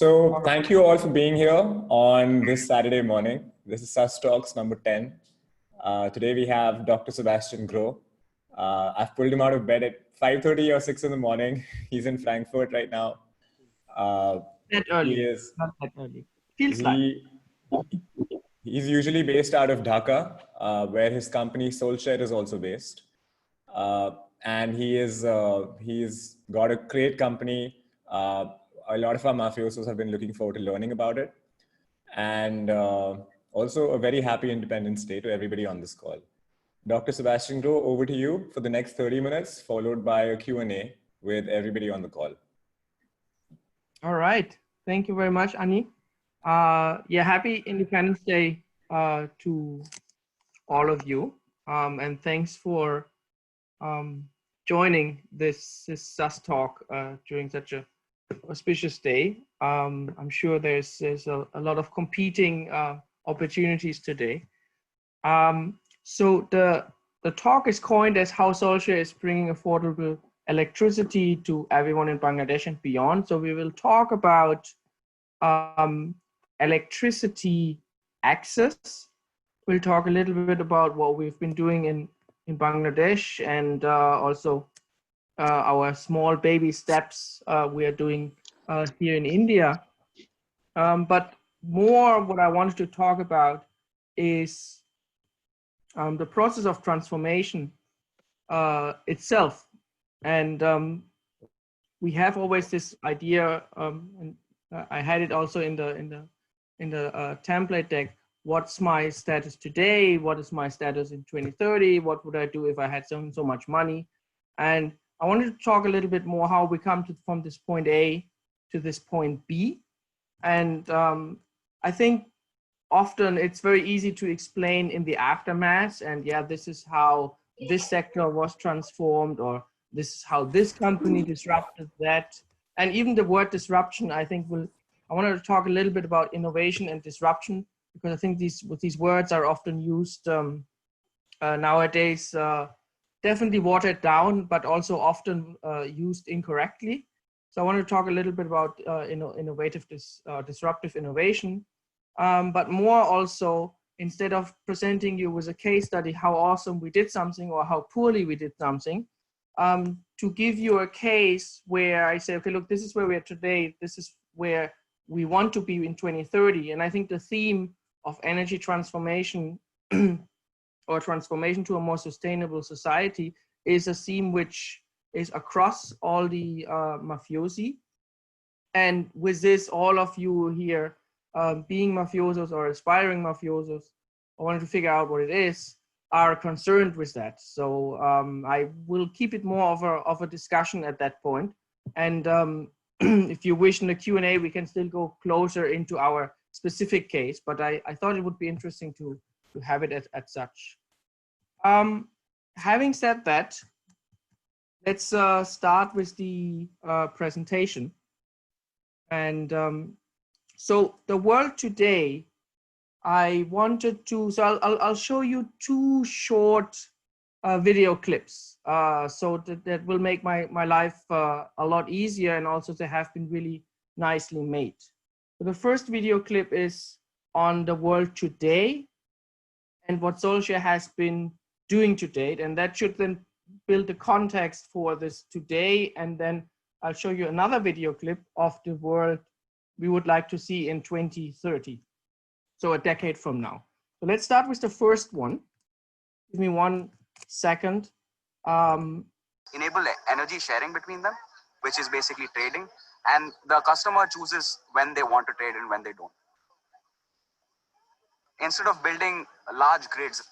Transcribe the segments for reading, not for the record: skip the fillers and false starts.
So thank you all for being here on this Saturday morning. This is SusTalks number 10. Today we have Dr. Sebastian Groh. I've pulled him out of bed at 5:30 or 6 in the morning. He's in Frankfurt right now. That early. He is, Not that early. Feels like. He's usually based out of Dhaka, where his company SOLshare is also based. And he's got a great company. A lot of our mafiosos have been looking forward to learning about it. And also a very happy Independence Day to everybody on this call. Dr. Sebastian Groh, over to you for the next 30 minutes, followed by a Q&A with everybody on the call. All right. Thank you very much, Ani. Yeah, happy Independence Day to all of you. And thanks for joining this SUS talk during such a auspicious day. I'm sure there's a lot of competing opportunities today. So the talk is coined as how SOLshare is bringing affordable electricity to everyone in Bangladesh and beyond. So we will talk about electricity access. We'll talk a little bit about what we've been doing in Bangladesh and also our small baby steps we are doing here in India. But more what I wanted to talk about is the process of transformation itself. And we have always this idea, and I had it also in the template deck. What's my status today? What is my status in 2030? What would I do if I had so much money? And I wanted to talk a little bit more how we come from this point A to this point B. And I think often it's very easy to explain in the aftermath. And yeah, this is how this sector was transformed, or this is how this company disrupted that. And even the word disruption, I think I wanted to talk a little bit about innovation and disruption, because I think these words are often used nowadays, definitely watered down, but also often used incorrectly. So I want to talk a little bit about innovative, disruptive innovation, but more also, instead of presenting you with a case study, how awesome we did something or how poorly we did something, to give you a case where I say, okay, look, this is where we are today. This is where we want to be in 2030. And I think the theme of energy transformation or transformation to a more sustainable society is a theme which is across all the mafiosi. And with this, all of you here being mafiosos or aspiring mafiosos, I wanted to figure out what it is, are concerned with that. So I will keep it more of a discussion at that point. And if you wish in the Q&A, we can still go closer into our specific case, but I thought it would be interesting to have it at such. Having said that, let's start with the presentation. And so the world today, I wanted to, so I'll show you two short video clips. So that will make my life a lot easier, and also they have been really nicely made. So the first video clip is on the world today and what SOLshare has been doing to date. And that should then build the context for this today. And then I'll show you another video clip of the world we would like to see in 2030. So a decade from now. So let's start with the first one. Give me 1 second. Enable energy sharing between them, which is basically trading. And the customer chooses when they want to trade and when they don't. Instead of building large grids,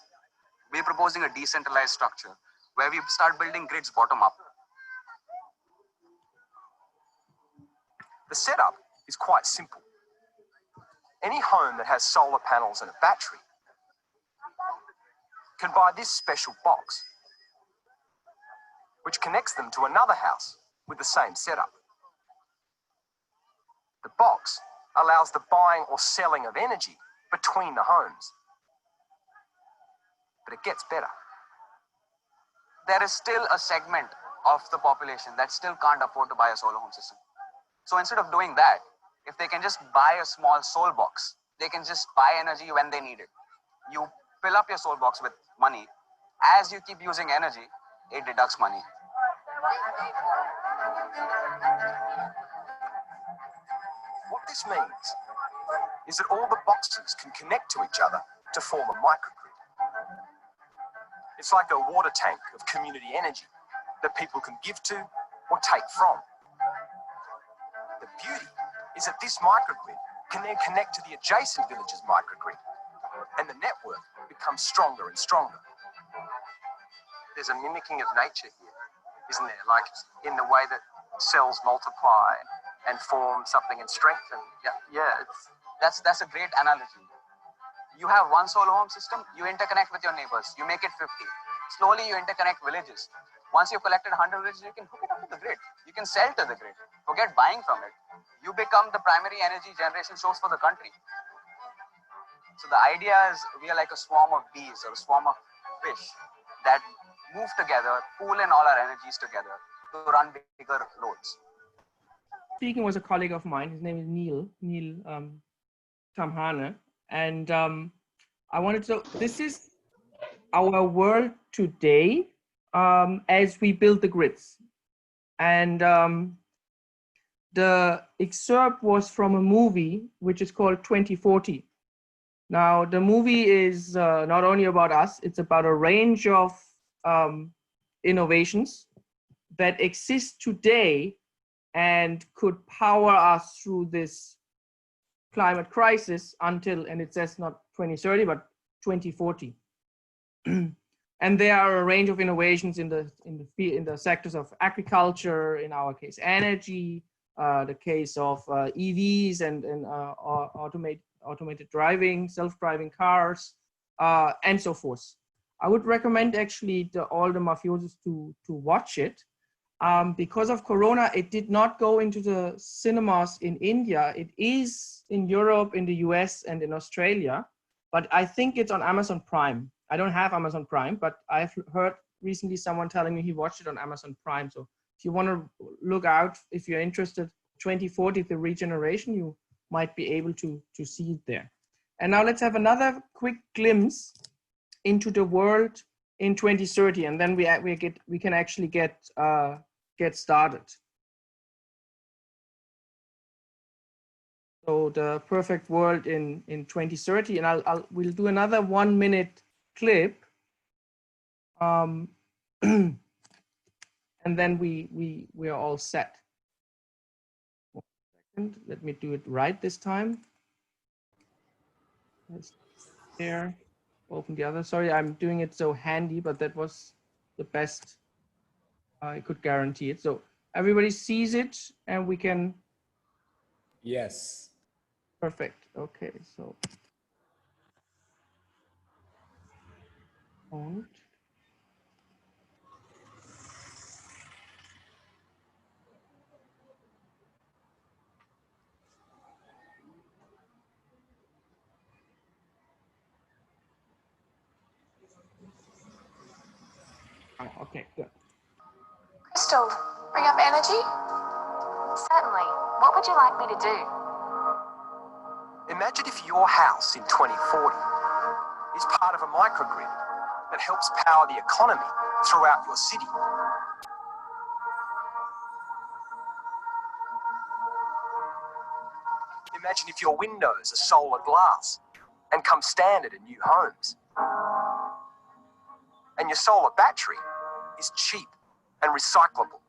we're proposing a decentralized structure where we start building grids bottom up. The setup is quite simple. Any home that has solar panels and a battery can buy this special box, which connects them to another house with the same setup. The box allows the buying or selling of energy between the homes. But it gets better. There is still a segment of the population that still can't afford to buy a solar home system. So instead of doing that, if they can just buy a small soul box, they can just buy energy when they need it. You fill up your soul box with money. As you keep using energy, it deducts money. What this means is that all the boxes can connect to each other to form a microgrid. It's like a water tank of community energy that people can give to or take from. The beauty is that this microgrid can then connect to the adjacent village's microgrid, and the network becomes stronger and stronger. There's a mimicking of nature here, isn't there? Like in the way that cells multiply and form something and strengthen. Yeah, That's a great analogy. You have one solar home system, you interconnect with your neighbors, you make it 50. Slowly you interconnect villages. Once you've collected 100 villages, you can hook it up to the grid. You can sell to the grid. Forget buying from it. You become the primary energy generation source for the country. So the idea is we are like a swarm of bees or a swarm of fish that move together, pool in all our energies together to run bigger loads. Speaking was a colleague of mine. His name is Neil Tamhane. And I wanted to, this is our world today as we build the grids. And the excerpt was from a movie which is called 2040. Now, the movie is not only about us, it's about a range of innovations that exist today and could power us through this climate crisis until, and it says not 2030, but 2040. And there are a range of innovations in the sectors of agriculture, in our case, energy, the case of EVs and automated driving, self-driving cars, and so forth. I would recommend actually all the mafiosos to watch it. Because of Corona, it did not go into the cinemas in India. It is in Europe, in the US, and in Australia, but I think it's on Amazon Prime. I don't have Amazon Prime, but I've heard recently someone telling me he watched it on Amazon Prime. So if you want to look out, if you're interested, 2040, the regeneration, you might be able to see it there. And now let's have another quick glimpse into the world in 2030, and then we can actually get started. So the perfect world in 2030, and we'll do another 1 minute clip, and then we are all set. 1 second, let me do it right this time. Let's there, open the other. Sorry, I'm doing it so handy, but that was the best I could guarantee it. So everybody sees it, and we can. Yes. Perfect. Okay, so. Hold. Oh, okay, good. Crystal, bring up energy? Certainly. What would you like me to do? Imagine if your house in 2040 is part of a microgrid that helps power the economy throughout your city. Imagine if your windows are solar glass and come standard in new homes. And your solar battery is cheap and recyclable.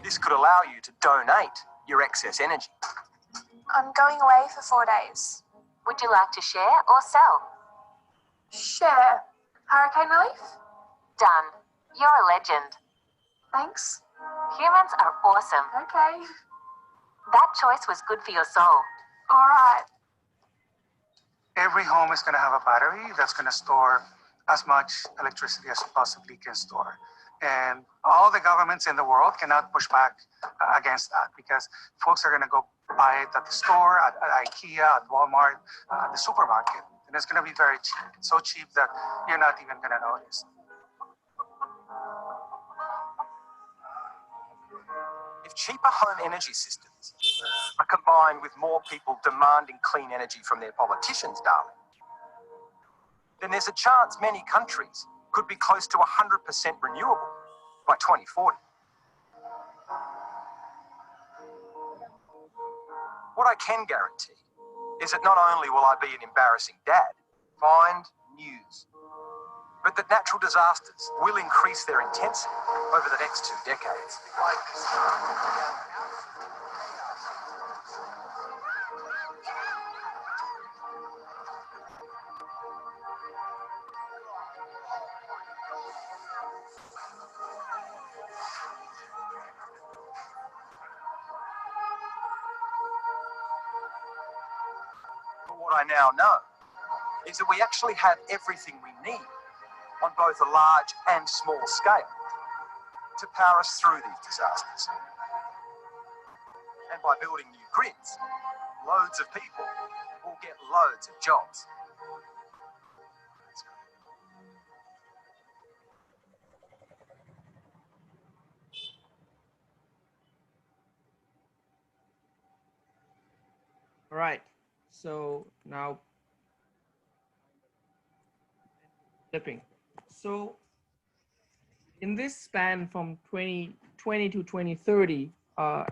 This could allow you to donate your excess energy. I'm going away for 4 days. Would you like to share or sell? Share. Hurricane relief? Done. You're a legend. Thanks. Humans are awesome. Okay. That choice was good for your soul. All right. Every home is going to have a battery that's going to store as much electricity as it possibly can store. And all the governments in the world cannot push back against that, because folks are going to go buy it at the store, at IKEA, at Walmart, the supermarket. And it's going to be very cheap. So cheap that you're not even going to notice. If If cheaper home energy systems are combined with more people demanding clean energy from their politicians, darling, then there's a chance many countries could be close to 100% renewable by 2040. What I can guarantee is that not only will I be an embarrassing dad, find news, but that natural disasters will increase their intensity over the next 2 decades. But what I now know is that we actually have everything we need on both a large and small scale to power us through these disasters. And by building new grids, loads of people will get loads of jobs. All right, so now flipping. So in this span from 2020 to 2030,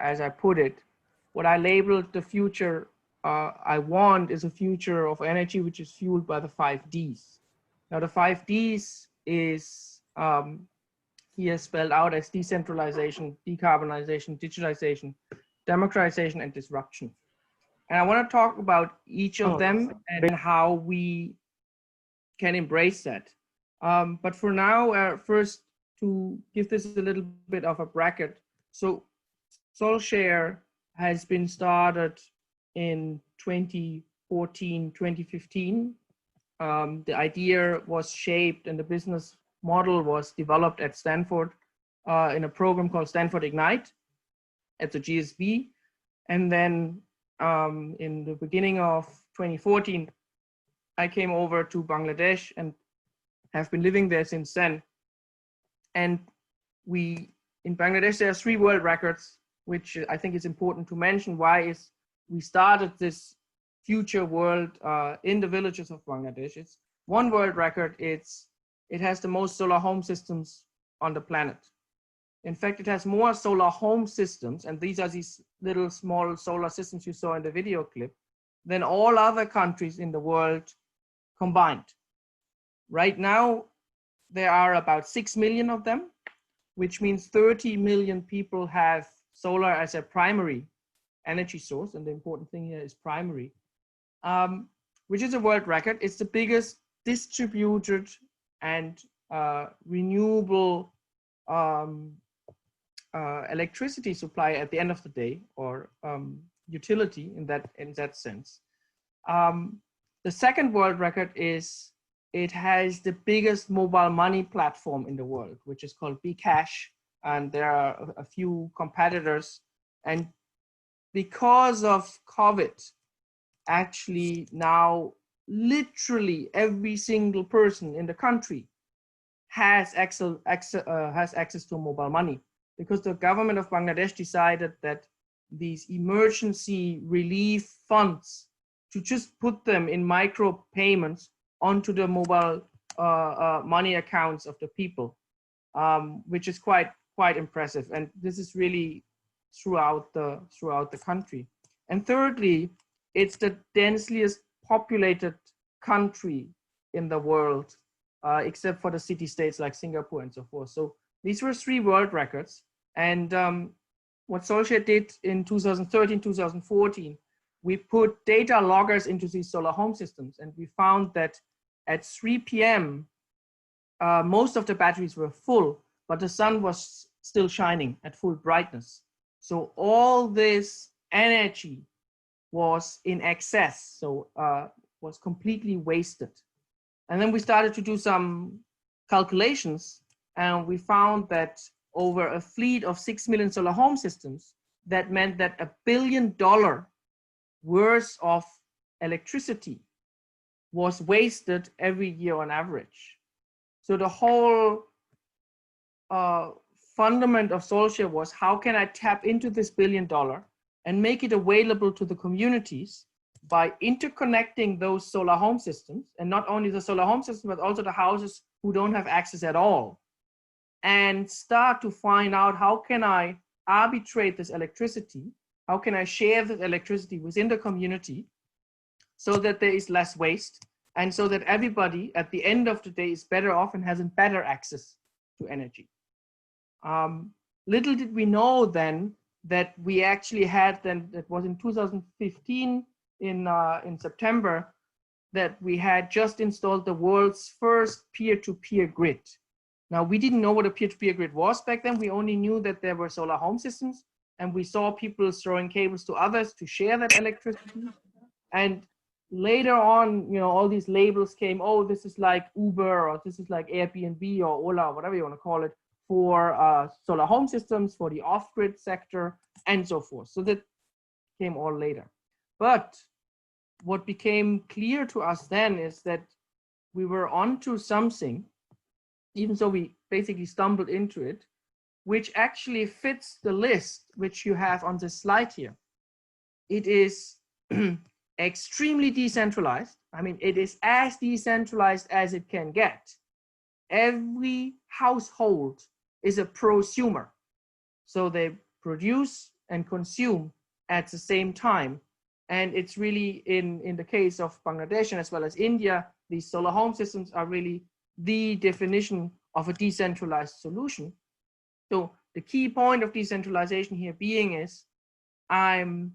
as I put it, what I labeled the future I want is a future of energy which is fueled by the 5 Ds. Now the 5 Ds is here spelled out as decentralization, decarbonization, digitalization, democratization, and disruption. And I want to talk about each of them and how we can embrace that. But for now, first to give this a little bit of a bracket. So SOLshare has been started in 2014, 2015. The idea was shaped and the business model was developed at Stanford in a program called Stanford Ignite at the GSB. And then in the beginning of 2014, I came over to Bangladesh and have been living there since then. And in Bangladesh, there are 3 world records, which I think is important to mention. Why is we started this future world in the villages of Bangladesh. It's 1 world record. It has the most solar home systems on the planet. In fact, it has more solar home systems, and these are these little small solar systems you saw in the video clip, than all other countries in the world combined. Right now, there are about 6 million of them, which means 30 million people have solar as a primary energy source. And the important thing here is primary, which is a world record. It's the biggest distributed and renewable electricity supply at the end of the day, or utility in that sense. The second world record is it has the biggest mobile money platform in the world, which is called Bcash, and there are a few competitors. And because of COVID, actually now literally every single person in the country has access to mobile money, because the government of Bangladesh decided that these emergency relief funds, to just put them in micro payments onto the mobile money accounts of the people, which is quite impressive. And this is really throughout the country. And thirdly, it's the densest populated country in the world, except for the city-states like Singapore and so forth. So these were 3 world records. And what SOLshare did in 2013, 2014, we put data loggers into these solar home systems. And we found that at 3 p.m., most of the batteries were full, but the sun was still shining at full brightness. So all this energy was in excess, so was completely wasted. And then we started to do some calculations, and we found that over a fleet of 6 million solar home systems, that meant that $1 billion worth of electricity was wasted every year on average. So the whole fundament of SOLshare was, how can I tap into this $1 billion and make it available to the communities by interconnecting those solar home systems, and not only the solar home system, but also the houses who don't have access at all, and start to find out how can I arbitrate this electricity, how can I share this electricity within the community so that there is less waste, and so that everybody at the end of the day is better off and has a better access to energy. Little did we know then that we actually had, then that was in 2015 in September, that we had just installed the world's first peer-to-peer grid. Now, we didn't know what a peer-to-peer grid was back then. We only knew that there were solar home systems, and we saw people throwing cables to others to share that electricity. And later on, you know, all these labels came, oh, this is like Uber, or this is like Airbnb or Ola, or whatever you want to call it, for solar home systems, for the off-grid sector, and so forth. So that came all later. But what became clear to us then is that we were onto something, even so we basically stumbled into it, which actually fits the list which you have on this slide here. It is extremely decentralized. I mean, it is as decentralized as it can get. Every household is a prosumer. So they produce and consume at the same time. And it's really, in the case of Bangladesh and as well as India, these solar home systems are really the definition of a decentralized solution. So the key point of decentralization here being is, I'm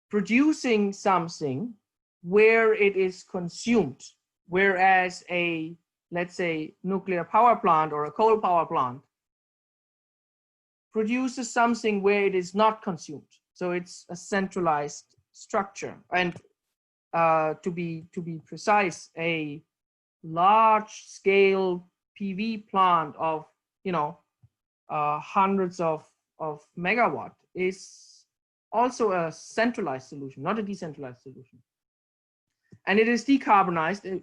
producing something where it is consumed, whereas a, let's say, nuclear power plant or a coal power plant produces something where it is not consumed. So it's a centralized structure. And to be precise, a large scale PV plant of, you know, hundreds of megawatt is also a centralized solution, not a decentralized solution. And it is decarbonized.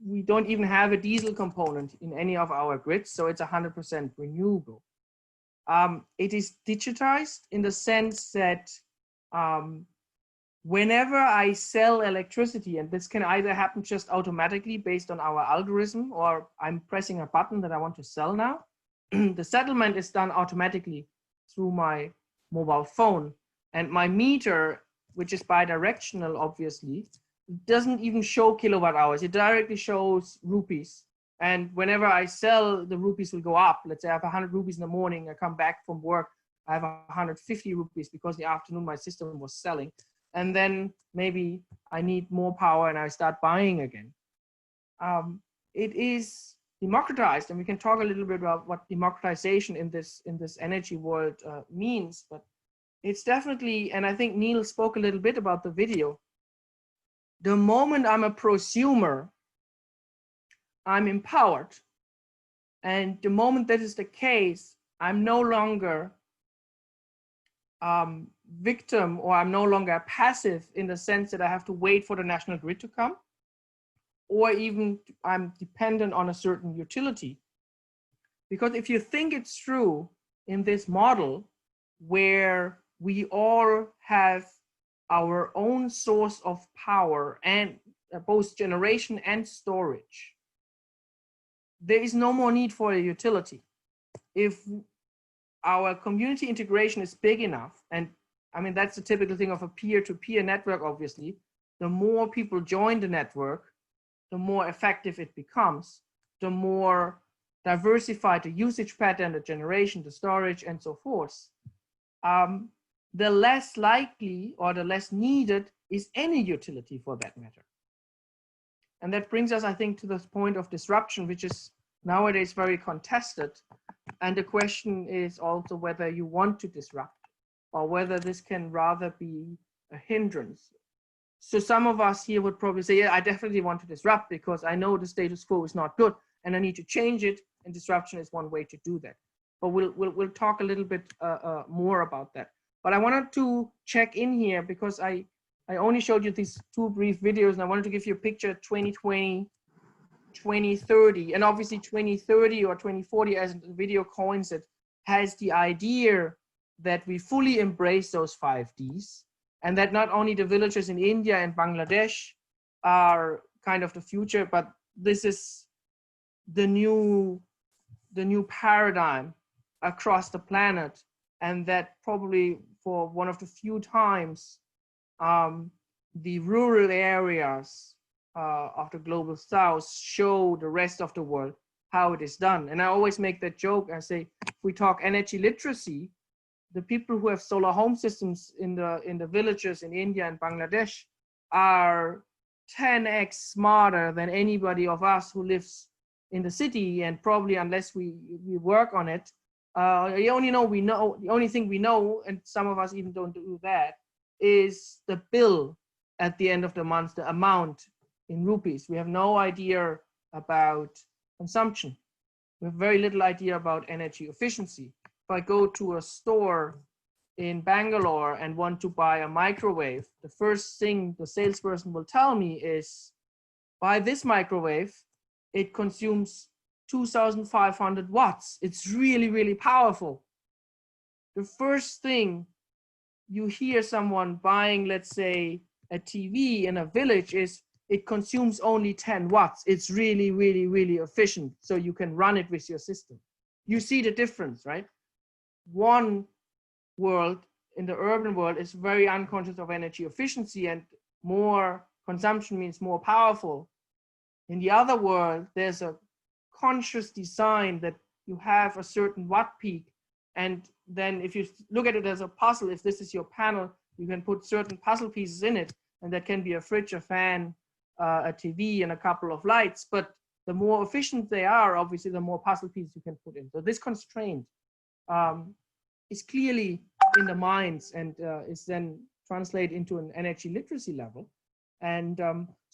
We don't even have a diesel component in any of our grids, so it's 100% renewable. It is digitized in the sense that whenever I sell electricity, and this can either happen just automatically based on our algorithm, or I'm pressing a button that I want to sell now, the settlement is done automatically through my mobile phone. And my meter, which is bidirectional, obviously, doesn't even show kilowatt hours. It directly shows rupees. And whenever I sell, the rupees will go up. Let's say I have 100 rupees in the morning, I come back from work, I have 150 rupees because in the afternoon my system was selling. And then maybe I need more power and I start buying again. It is democratized, and we can talk a little bit about what democratization in this energy world means, but it's definitely, and I think Neil spoke a little bit about the video, the moment I'm a prosumer, I'm empowered. And the moment that is the case, I'm no longer victim, or I'm no longer passive in the sense that I have to wait for the national grid to come, or even I'm dependent on a certain utility. Because if you think it's true in this model where we all have our own source of power, and both generation and storage, there is no more need for a utility. If our community integration is big enough, and I mean, that's the typical thing of a peer-to-peer network, obviously, the more people join the network, the more effective it becomes, the more diversified the usage pattern, the generation, the storage, and so forth, the less likely or the less needed is any utility for that matter. And that brings us, I think, to this point of disruption, which is nowadays very contested. And the question is also whether you want to disrupt, or whether this can rather be a hindrance. So some of us here would probably say, yeah, I definitely want to disrupt because I know the status quo is not good and I need to change it, and disruption is one way to do that. But we'll talk a little bit more about that. But I wanted to check in here because I only showed you these two brief videos, and I wanted to give you a picture 2020, 2030, and obviously 2030 or 2040, as the video coins it, has the idea that we fully embrace those 5Ds, and that not only the villages in India and Bangladesh are kind of the future, but this is the new paradigm across the planet, and that probably for one of the few times the rural areas of the global south show the rest of the world how it is done. And I always make that joke. I say, if we talk energy literacy, the people who have solar home systems in the villages in India and Bangladesh are 10x smarter than anybody of us who lives in the city, and probably unless we work on it, the only thing we know, and some of us even don't do that, is the bill at the end of the month, the amount in rupees. We have no idea about consumption. We have very little idea about energy efficiency. If I go to a store in Bangalore and want to buy a microwave, the first thing the salesperson will tell me is, buy this microwave, it consumes 2,500 watts. It's really, really powerful. The first thing you hear someone buying, let's say, a TV in a village is, it consumes only 10 watts. It's really, really, really efficient, so you can run it with your system. You see the difference, right? One world, in the urban world, is very unconscious of energy efficiency, and more consumption means more powerful. In the other world, there's a conscious design that you have a certain watt peak, and then if you look at it as a puzzle, if this is your panel, you can put certain puzzle pieces in it, and that can be a fridge, a fan, a TV, and a couple of lights. But the more efficient they are, obviously, the more puzzle pieces you can put in. So this constraint is clearly in the minds, and is then translated into an energy literacy level. And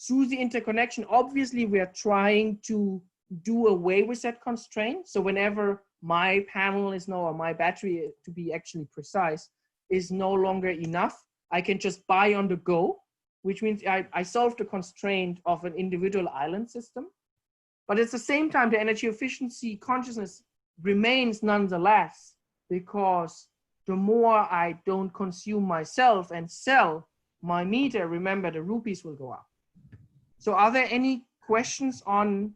through the interconnection, obviously, we are trying to do away with that constraint. So whenever my panel is or my battery, to be actually precise, is no longer enough, I can just buy on the go, which means I solve the constraint of an individual island system. But at the same time, the energy efficiency consciousness remains nonetheless, because the more I don't consume myself and sell my meter, remember, the rupees will go up. So are there any questions on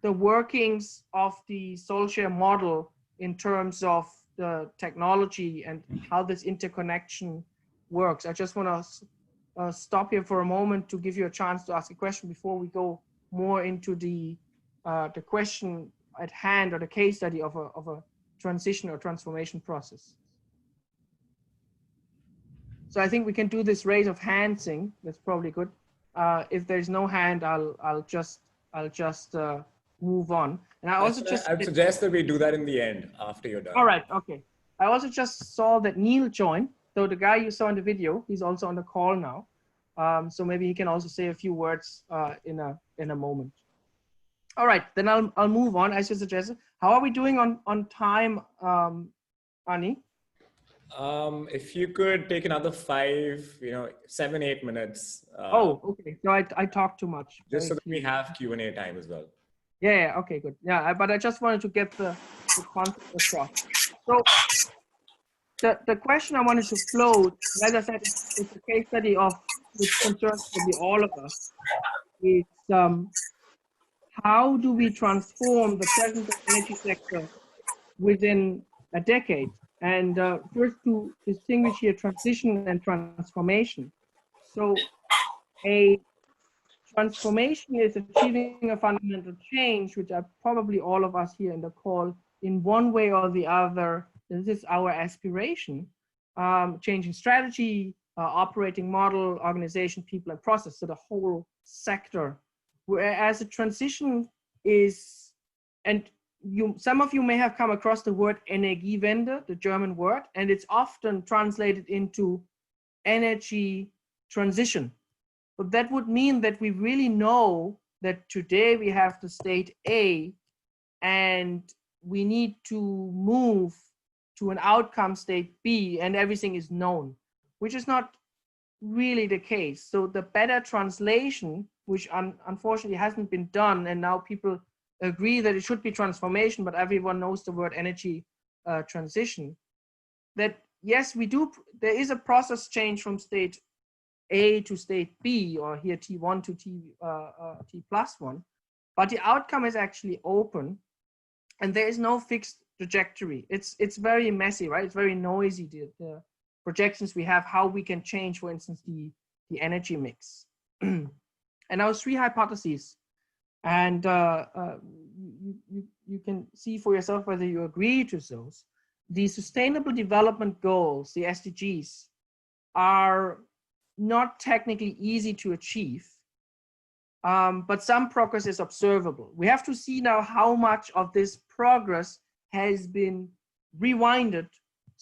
the workings of the SOLshare model in terms of the technology and how this interconnection works? I just want to stop here for a moment to give you a chance to ask a question before we go more into the question at hand, or the case study of a transition or transformation process. So I think we can do this raise of hands thing. That's probably good. If there's no hand, I'll just move on. And I also I would suggest that we do that in the end after you're done. All right. Okay. I also just saw that Neil joined. So the guy you saw in the video, he's also on the call now. So maybe he can also say a few words in a moment. All right, then I'll move on as you suggested. How are we doing on time, Ani? If you could take another 7, 8 minutes. Oh, okay. So I talked too much. Just so that we have Q&A time as well. Yeah. Okay. Good. Yeah. But I just wanted to get the concept across. So the question I wanted to float, as I said, it's a case study of which concerns probably all of us. It's how do we transform the present energy sector within a decade? And first, to distinguish here transition and transformation. So a transformation is achieving a fundamental change, which are probably all of us here in the call, in one way or the other. This is our aspiration, changing strategy, operating model, organization, people, and process, so the whole sector. Whereas a transition is, and some of you may have come across the word Energiewende, the German word, and it's often translated into energy transition. But that would mean that we really know that today we have the state A, and we need to move to an outcome state B, and everything is known, which is not really the case. So the better translation, which unfortunately hasn't been done, and now people agree that it should be transformation, but everyone knows the word energy transition, that yes, there is a process change from state A to state B, or here T1 to T+1, but the outcome is actually open, and there is no fixed trajectory. It's very messy, right? It's very noisy, the projections we have, how we can change, for instance, the energy mix. And our 3 hypotheses, and you can see for yourself whether you agree to those. The Sustainable Development Goals, the SDGs, are not technically easy to achieve, but some progress is observable. We have to see now how much of this progress has been rewinded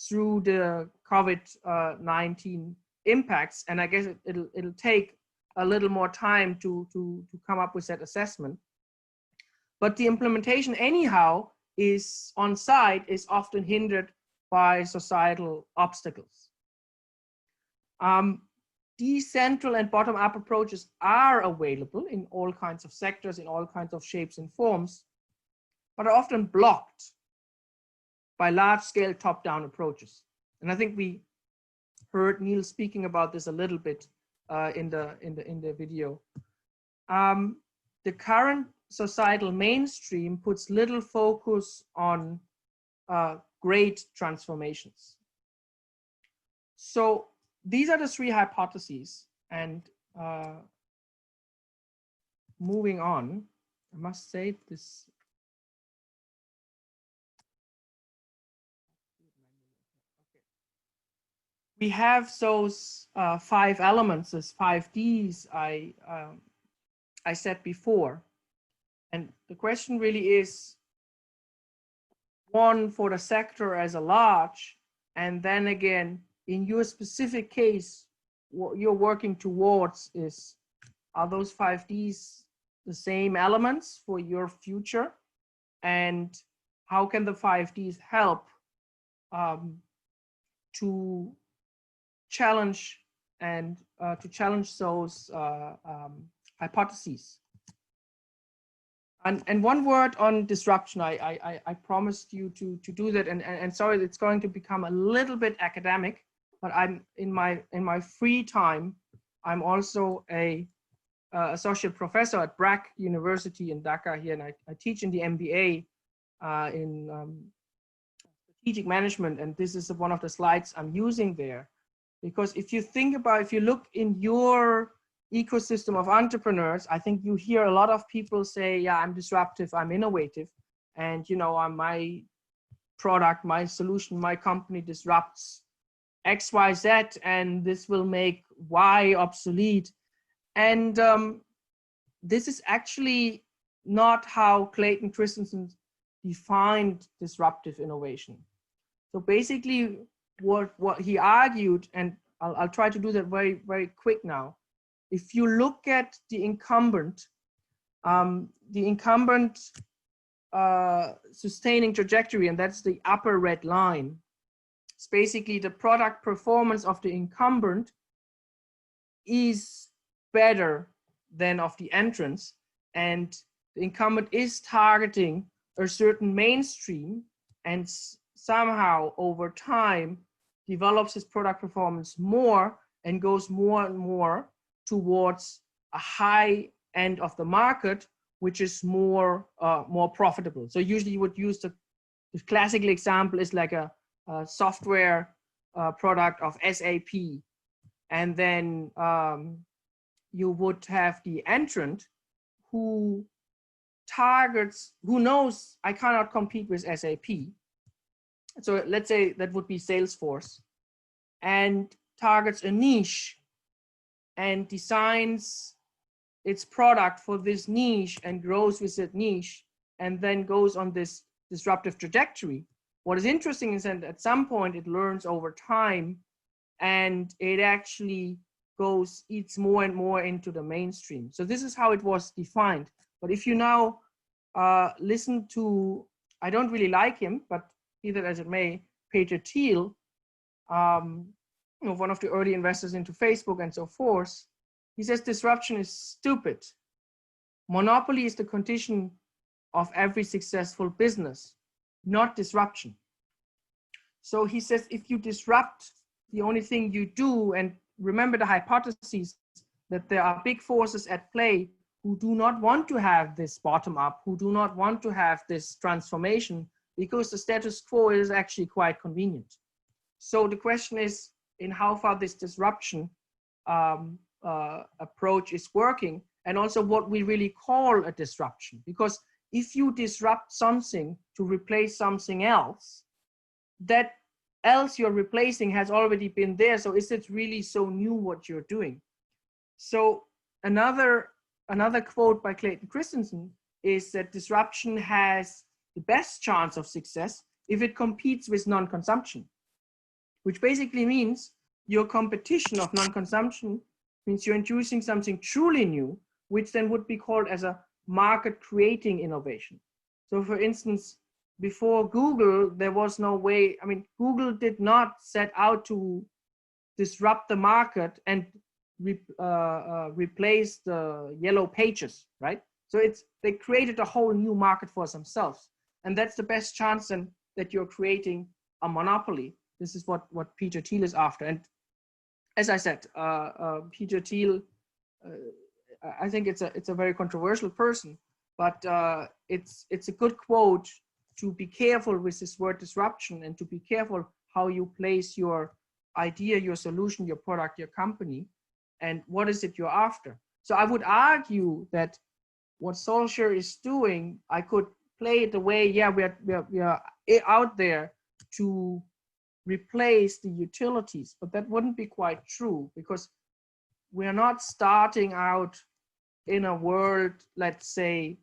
through the COVID-19 impacts, and I guess it'll take a little more time to come up with that assessment. But the implementation anyhow is on site is often hindered by societal obstacles. Decentral and bottom-up approaches are available in all kinds of sectors, in all kinds of shapes and forms, but are often blocked by large-scale top-down approaches. And I think we heard Neil speaking about this a little bit in the video. The current societal mainstream puts little focus on great transformations. So these are the 3 hypotheses, and moving on, I must say this. We have those 5 elements, those 5 Ds I said before. And the question really is, one, for the sector as a large, and then again, in your specific case, what you're working towards is, are those 5 Ds the same elements for your future? And how can the 5 Ds help to challenge and those hypotheses? And one word on disruption. I promised you to do that, and sorry, it's going to become a little bit academic, but I'm in my free time, I'm also a associate professor at Bragg University in Dhaka here, and I teach in the MBA in strategic management, and this is one of the slides I'm using there. Because if you look in your ecosystem of entrepreneurs, I think you hear a lot of people say, yeah, I'm disruptive, I'm innovative, and my product, my solution, my company disrupts X, Y, Z, and this will make Y obsolete. And this is actually not how Clayton Christensen defined disruptive innovation. So basically what he argued, and I'll try to do that very, very quick now. If you look at the incumbent sustaining trajectory, and that's the upper red line, it's basically the product performance of the incumbent is better than of the entrants, and the incumbent is targeting a certain mainstream and somehow over time develops his product performance more and goes more and more towards a high end of the market, which is more profitable. So usually you would use the classical example is like a software product of SAP, and then you would have the entrant who knows I cannot compete with SAP. So let's say that would be Salesforce, and targets a niche and designs its product for this niche and grows with that niche and then goes on this disruptive trajectory. What is interesting is that at some point it learns over time and it actually eats more and more into the mainstream. So this is how it was defined. But if you now listen to, I don't really like him, but be that as it may, Peter Thiel, one of the early investors into Facebook and so forth, he says disruption is stupid. Monopoly is the condition of every successful business, not disruption. So he says, if you disrupt, the only thing you do, and remember the hypothesis that there are big forces at play who do not want to have this bottom up, who do not want to have this transformation, because the status quo is actually quite convenient. So the question is in how far this disruption approach is working, and also what we really call a disruption. Because if you disrupt something to replace something else, that else you're replacing has already been there. So is it really so new what you're doing? So another quote by Clayton Christensen is that disruption has the best chance of success if it competes with non-consumption, which basically means your competition of non-consumption means you're introducing something truly new, which then would be called as a market creating innovation. So for instance, before Google, there was no way, I mean, Google did not set out to disrupt the market and replace the yellow pages, right? So they created a whole new market for themselves. And that's the best chance then that you're creating a monopoly. This is what Peter Thiel is after. And as I said, Peter Thiel, I think it's a very controversial person, but it's a good quote to be careful with this word disruption and to be careful how you place your idea, your solution, your product, your company, and what is it you're after. So I would argue that what SOLshare is doing, I could play it the way, yeah, we are out there to replace the utilities, but that wouldn't be quite true, because we're not starting out in a world, let's say,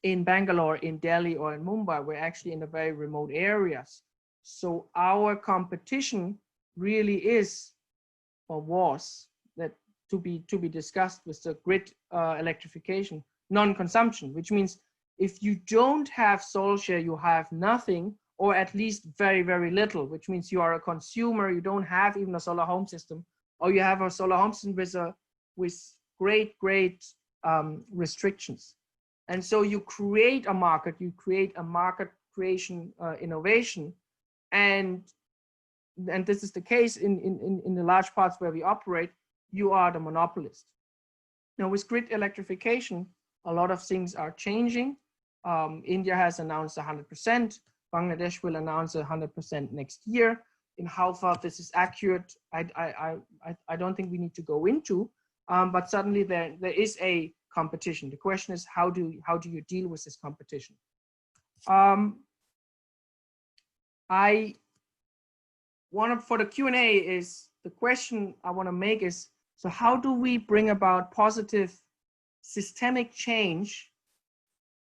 in Bangalore, in Delhi, or in Mumbai. We're actually in the very remote areas. So our competition really is, or was, that to be discussed with the grid electrification, non-consumption, which means if you don't have SOLshare, you have nothing, or at least very, very little, which means you are a consumer, you don't have even a solar home system, or you have a solar home system with great restrictions. And so you create a market, you create a market creation innovation, and this is the case in the large parts where we operate, you are the monopolist. Now with grid electrification, a lot of things are changing. India has announced 100%. Bangladesh will announce 100% next year. In how far this is accurate, I don't think we need to go into, but certainly there is a competition. The question is, how do you deal with this competition? I want to, for the Q&A, is the question I want to make is, so how do we bring about positive systemic change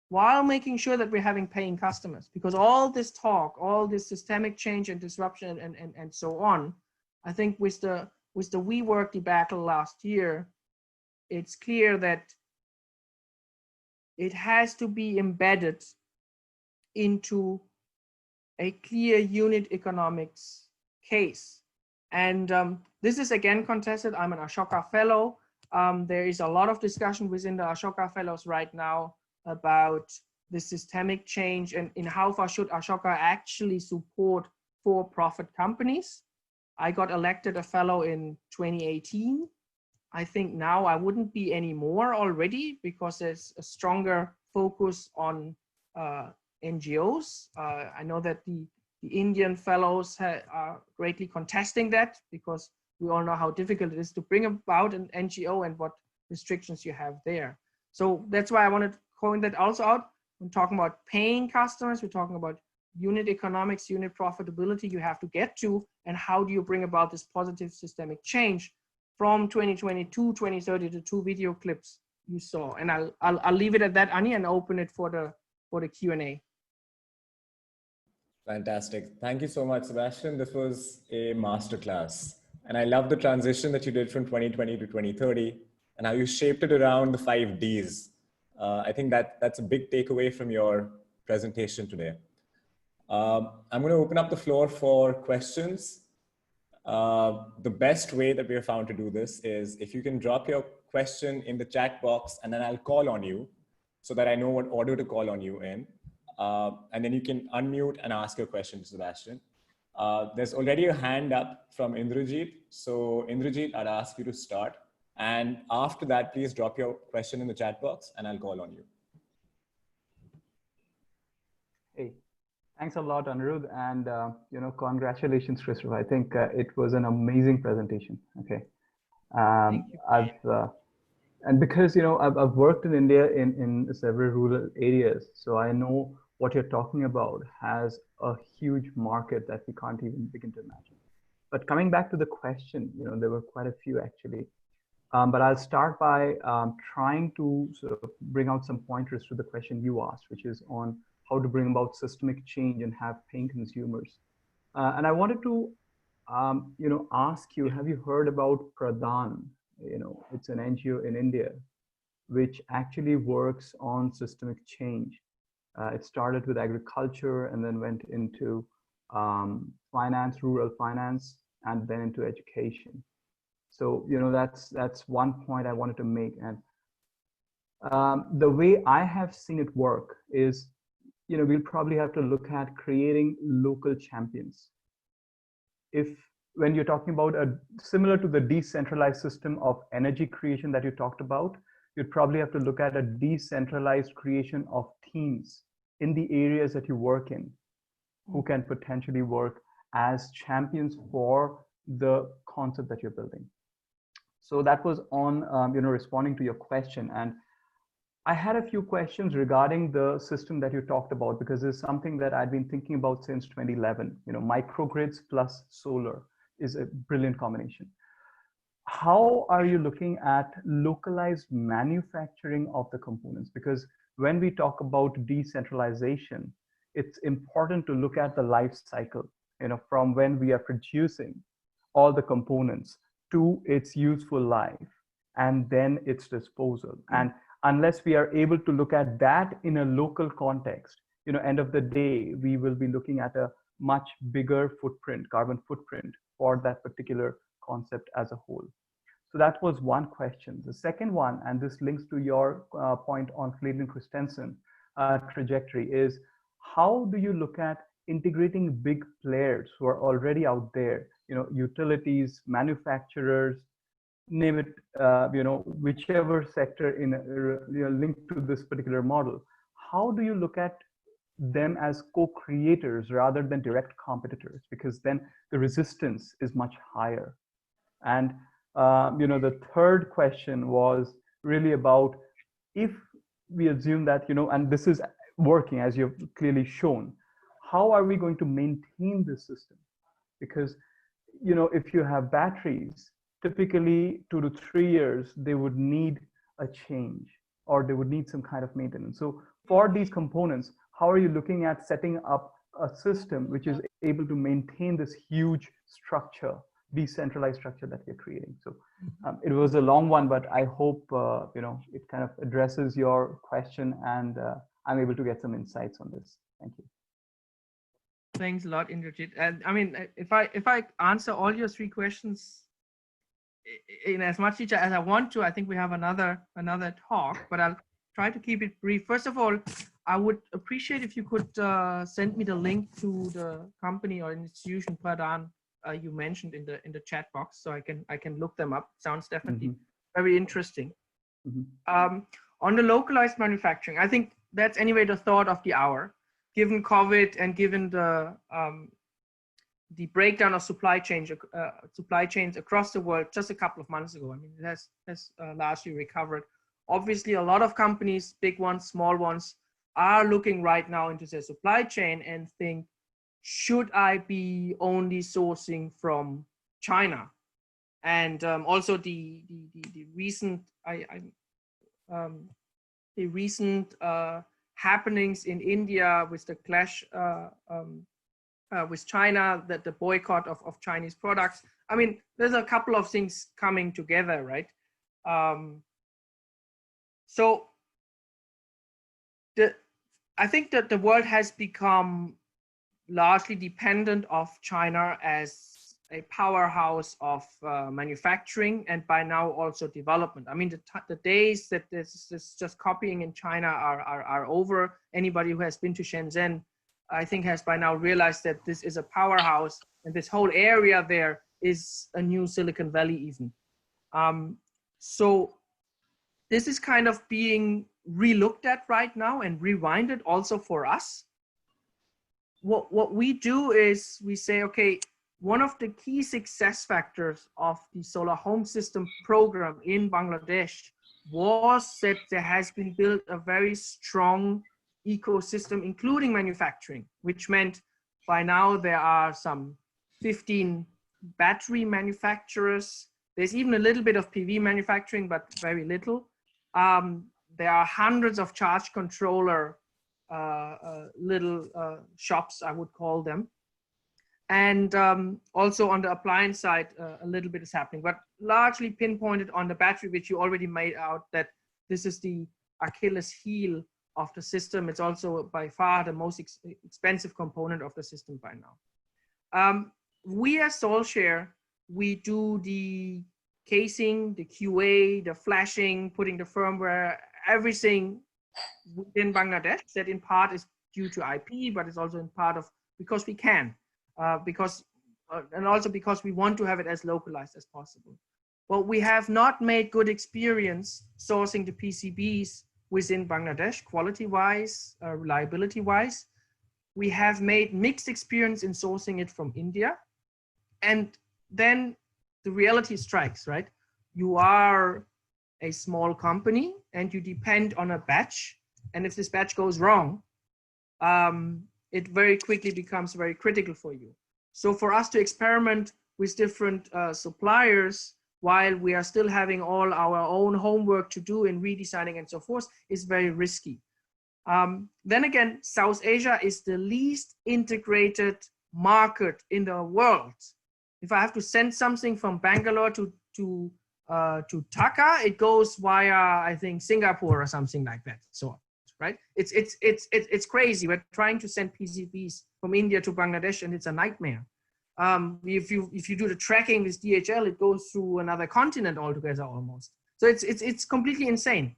while making sure that we're having paying customers? Because all this talk, all this systemic change and disruption and so on, I think with the WeWork debacle last year, it's clear that it has to be embedded into a clear unit economics case. And this is again contested. I'm an Ashoka Fellow. There is a lot of discussion within the Ashoka Fellows right now about the systemic change and in how far should Ashoka actually support for-profit companies. I got elected a fellow in 2018. I think now I wouldn't be anymore already, because there's a stronger focus on NGOs. I know that the Indian fellows are greatly contesting that, because we all know how difficult it is to bring about an NGO and what restrictions you have there. So that's why I wanted to point that also out. When talking about paying customers, we're talking about unit economics, unit profitability you have to get to, and how do you bring about this positive systemic change from 2022, 2030, the two video clips you saw. And I'll leave it at that, Ani, and open it for the Q&A. Fantastic. Thank you so much, Sebastian. This was a masterclass. And I love the transition that you did from 2020 to 2030 and how you shaped it around the 5 Ds. I think that's a big takeaway from your presentation today. I'm going to open up the floor for questions. The best way that we have found to do this is if you can drop your question in the chat box, and then I'll call on you so that I know what order to call on you in. And then you can unmute and ask your question to Sebastian. There's already a hand up from Indrajit. So Indrajit, I'd ask you to start. And after that, please drop your question in the chat box and I'll call on you. Hey, thanks a lot, Anirudh. And, congratulations, Christopher. I think it was an amazing presentation. Okay. And because, I've worked in India in several rural areas, so I know what you're talking about has a huge market that we can't even begin to imagine. But coming back to the question, there were quite a few actually. But I'll start by trying to sort of bring out some pointers to the question you asked, which is on how to bring about systemic change and have paying consumers. And I wanted to, ask you, have you heard about Pradhan? It's an NGO in India, which actually works on systemic change. It started with agriculture and then went into finance, rural finance, and then into education. So, that's one point I wanted to make. And the way I have seen it work is, we'll probably have to look at creating local champions. When you're talking about similar to the decentralized system of energy creation that you talked about, you'd probably have to look at a decentralized creation of teams in the areas that you work in, who can potentially work as champions for the concept that you're building. So that was on, responding to your question. And I had a few questions regarding the system that you talked about, because it's something that I've been thinking about since 2011. Microgrids plus solar is a brilliant combination. How are you looking at localized manufacturing of the components? Because when we talk about decentralization, it's important to look at the life cycle, from when we are producing all the components to its useful life and then its disposal. And unless we are able to look at that in a local context, end of the day, we will be looking at a much bigger footprint, carbon footprint for that particular concept as a whole. So that was one question. The second one, and this links to your point on Clayton Christensen trajectory, is how do you look at integrating big players who are already out there, utilities, manufacturers, name it, whichever sector linked to this particular model. How do you look at them as co-creators rather than direct competitors? Because then the resistance is much higher. And the third question was really about, if we assume that, and this is working as you've clearly shown, how are we going to maintain this system? Because, if you have batteries, typically 2 to 3 years, they would need a change or they would need some kind of maintenance. So for these components, how are you looking at setting up a system which is able to maintain this huge structure, decentralized structure that we're creating? So it was a long one, but I hope, it kind of addresses your question and I'm able to get some insights on this. Thank you. Thanks a lot, Indrajit. And I mean, if I answer all your 3 questions in as much detail as I want to, I think we have another talk, but I'll try to keep it brief. First of all, I would appreciate if you could send me the link to the company or institution Pradhan you mentioned in the chat box, so I can look them up. Sounds definitely very interesting. On the localized manufacturing, I think that's anyway the thought of the hour, given COVID and given the breakdown of supply chains across the world just a couple of months ago. I mean, it has largely recovered. Obviously, a lot of companies, big ones, small ones, are looking right now into their supply chain and think, should I be only sourcing from China? And also the recent happenings in India with the clash with China, that the boycott of Chinese products. I mean, there's a couple of things coming together, right? So I think that the world has become largely dependent of China as a powerhouse of manufacturing and by now also development. I mean, the days that this is just copying in China are over. Anybody who has been to Shenzhen I think, has by now realized that this is a powerhouse, and this whole area there is a new Silicon Valley even. So this is kind of being relooked at right now and rewinded also for us. What we do is we say, okay, one of the key success factors of the solar home system program in Bangladesh was that there has been built a very strong ecosystem, including manufacturing, which meant by now there are some 15 battery manufacturers. There's even a little bit of PV manufacturing, but very little. There are hundreds of charge controller little shops, I would call them. And also on the appliance side, a little bit is happening, but largely pinpointed on the battery, which you already made out that this is the Achilles heel of the system. It's also by far the most expensive component of the system by now. We as SOLshare, we do the casing, the QA, the flashing, putting the firmware, everything within Bangladesh that in part is due to IP, but it's also in part of because we can. And also because we want to have it as localized as possible. But we have not made good experience sourcing the PCBs within Bangladesh, quality-wise, reliability-wise. We have made mixed experience in sourcing it from India. And then the reality strikes, right? You are a small company and you depend on a batch. And if this batch goes wrong, it very quickly becomes very critical for you. So for us to experiment with different suppliers while we are still having all our own homework to do in redesigning and so forth is very risky. Then again, South Asia is the least integrated market in the world. If I have to send something from Bangalore to Dhaka, it goes via, I think, Singapore or something like that. So, right? It's crazy. We're trying to send PCBs from India to Bangladesh, and it's a nightmare. If you do the tracking with DHL, it goes through another continent altogether almost. So it's completely insane,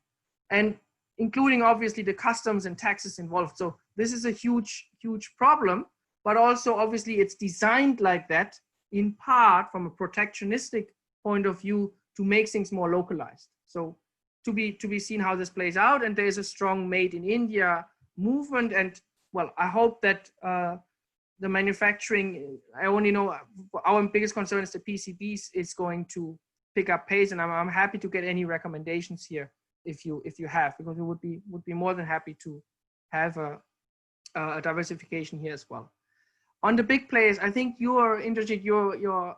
and including obviously the customs and taxes involved. So this is a huge problem. But also obviously it's designed like that in part from a protectionistic point of view to make things more localized. So to be seen how this plays out, and there's a strong Made in India movement, and well, I hope that the manufacturing, I only know our biggest concern is the PCBs is going to pick up pace, and I'm happy to get any recommendations here if you have, because we would be more than happy to have a diversification here as well. On the big players, I think you are interested. Your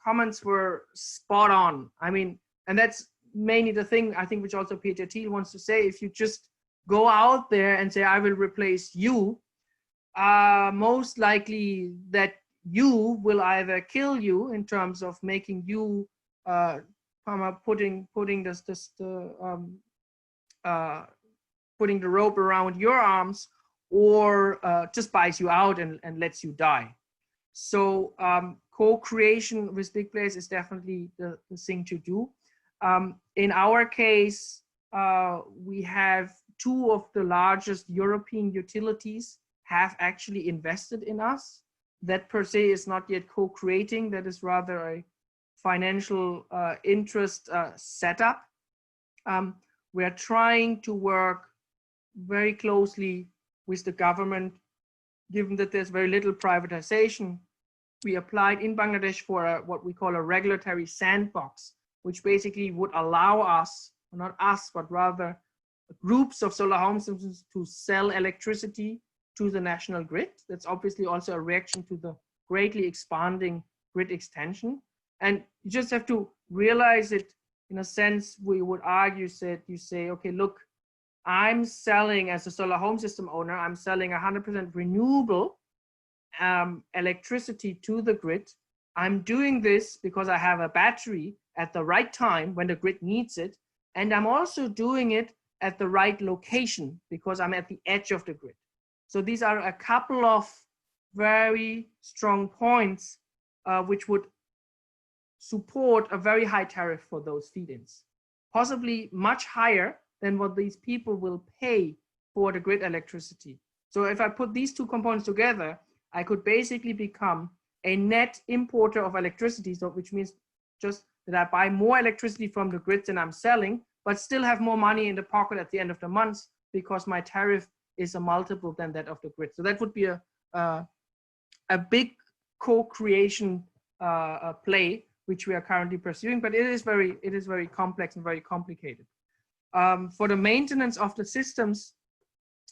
comments were spot on. I mean, and that's mainly the thing I think which also Peter Thiel wants to say. If you just go out there and say I will replace you, most likely that you will either kill you in terms of making you putting the rope around your arms, or just buys you out and lets you die. So co-creation with big players is definitely the thing to do. In our case, we have two of the largest European utilities have actually invested in us. That per se is not yet co-creating, that is rather a financial interest setup. We are trying to work very closely with the government, given that there's very little privatization. We applied in Bangladesh for what we call a regulatory sandbox, which basically would allow us, not us, but rather groups of solar home systems to sell electricity to the national grid. That's obviously also a reaction to the greatly expanding grid extension. And you just have to realize it in a sense. We would argue that you say, okay, look, I'm selling as a solar home system owner, I'm selling 100% renewable electricity to the grid. I'm doing this because I have a battery at the right time when the grid needs it. And I'm also doing it at the right location because I'm at the edge of the grid. So these are a couple of very strong points which would support a very high tariff for those feed-ins, possibly much higher than what these people will pay for the grid electricity. So if I put these two components together, I could basically become a net importer of electricity, so which means just that I buy more electricity from the grids than I'm selling, but still have more money in the pocket at the end of the month because my tariff is a multiple than that of the grid. So that would be a big co-creation play, which we are currently pursuing, but it is very complex and very complicated. For the maintenance of the systems,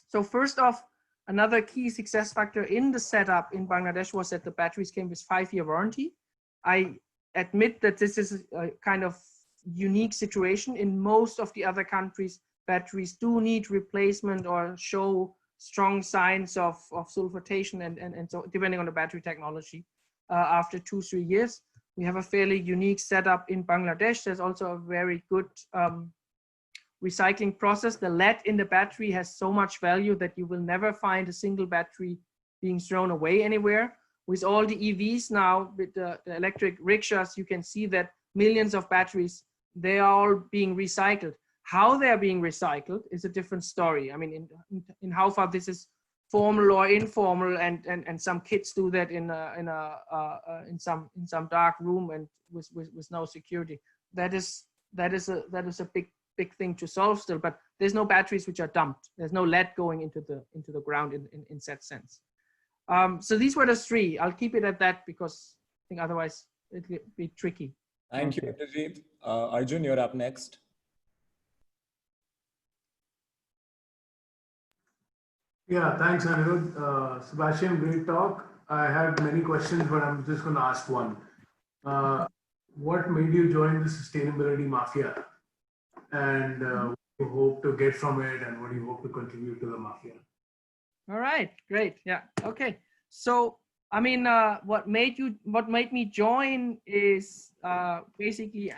so first off, another key success factor in the setup in Bangladesh was that the batteries came with 5-year warranty. I admit that this is a kind of unique situation. In most of the other countries, batteries do need replacement or show strong signs of sulfatation and so depending on the battery technology after 2-3 years. We have a fairly unique setup in Bangladesh. There's also a very good recycling process. The lead in the battery has so much value that you will never find a single battery being thrown away anywhere. With all the EVs now, with the electric rickshaws, you can see that millions of batteries, they are all being recycled. How they're being recycled is a different story. I mean, in how far this is formal or informal, and some kids do that in some dark room and with no security. That is a big thing to solve still. But there's no batteries which are dumped. There's no lead going into the ground in that sense. So these were the 3. I'll keep it at that because I think otherwise it'll be tricky. Thank you, Indrajit. Arjun, you're up next. Yeah, thanks, Anirudh. Sebastian, great talk. I had many questions, but I'm just going to ask one. What made you join the sustainability mafia? And what do you hope to get from it, and what do you hope to contribute to the mafia? All right, great. Yeah, okay. So, I mean, what made me join is basically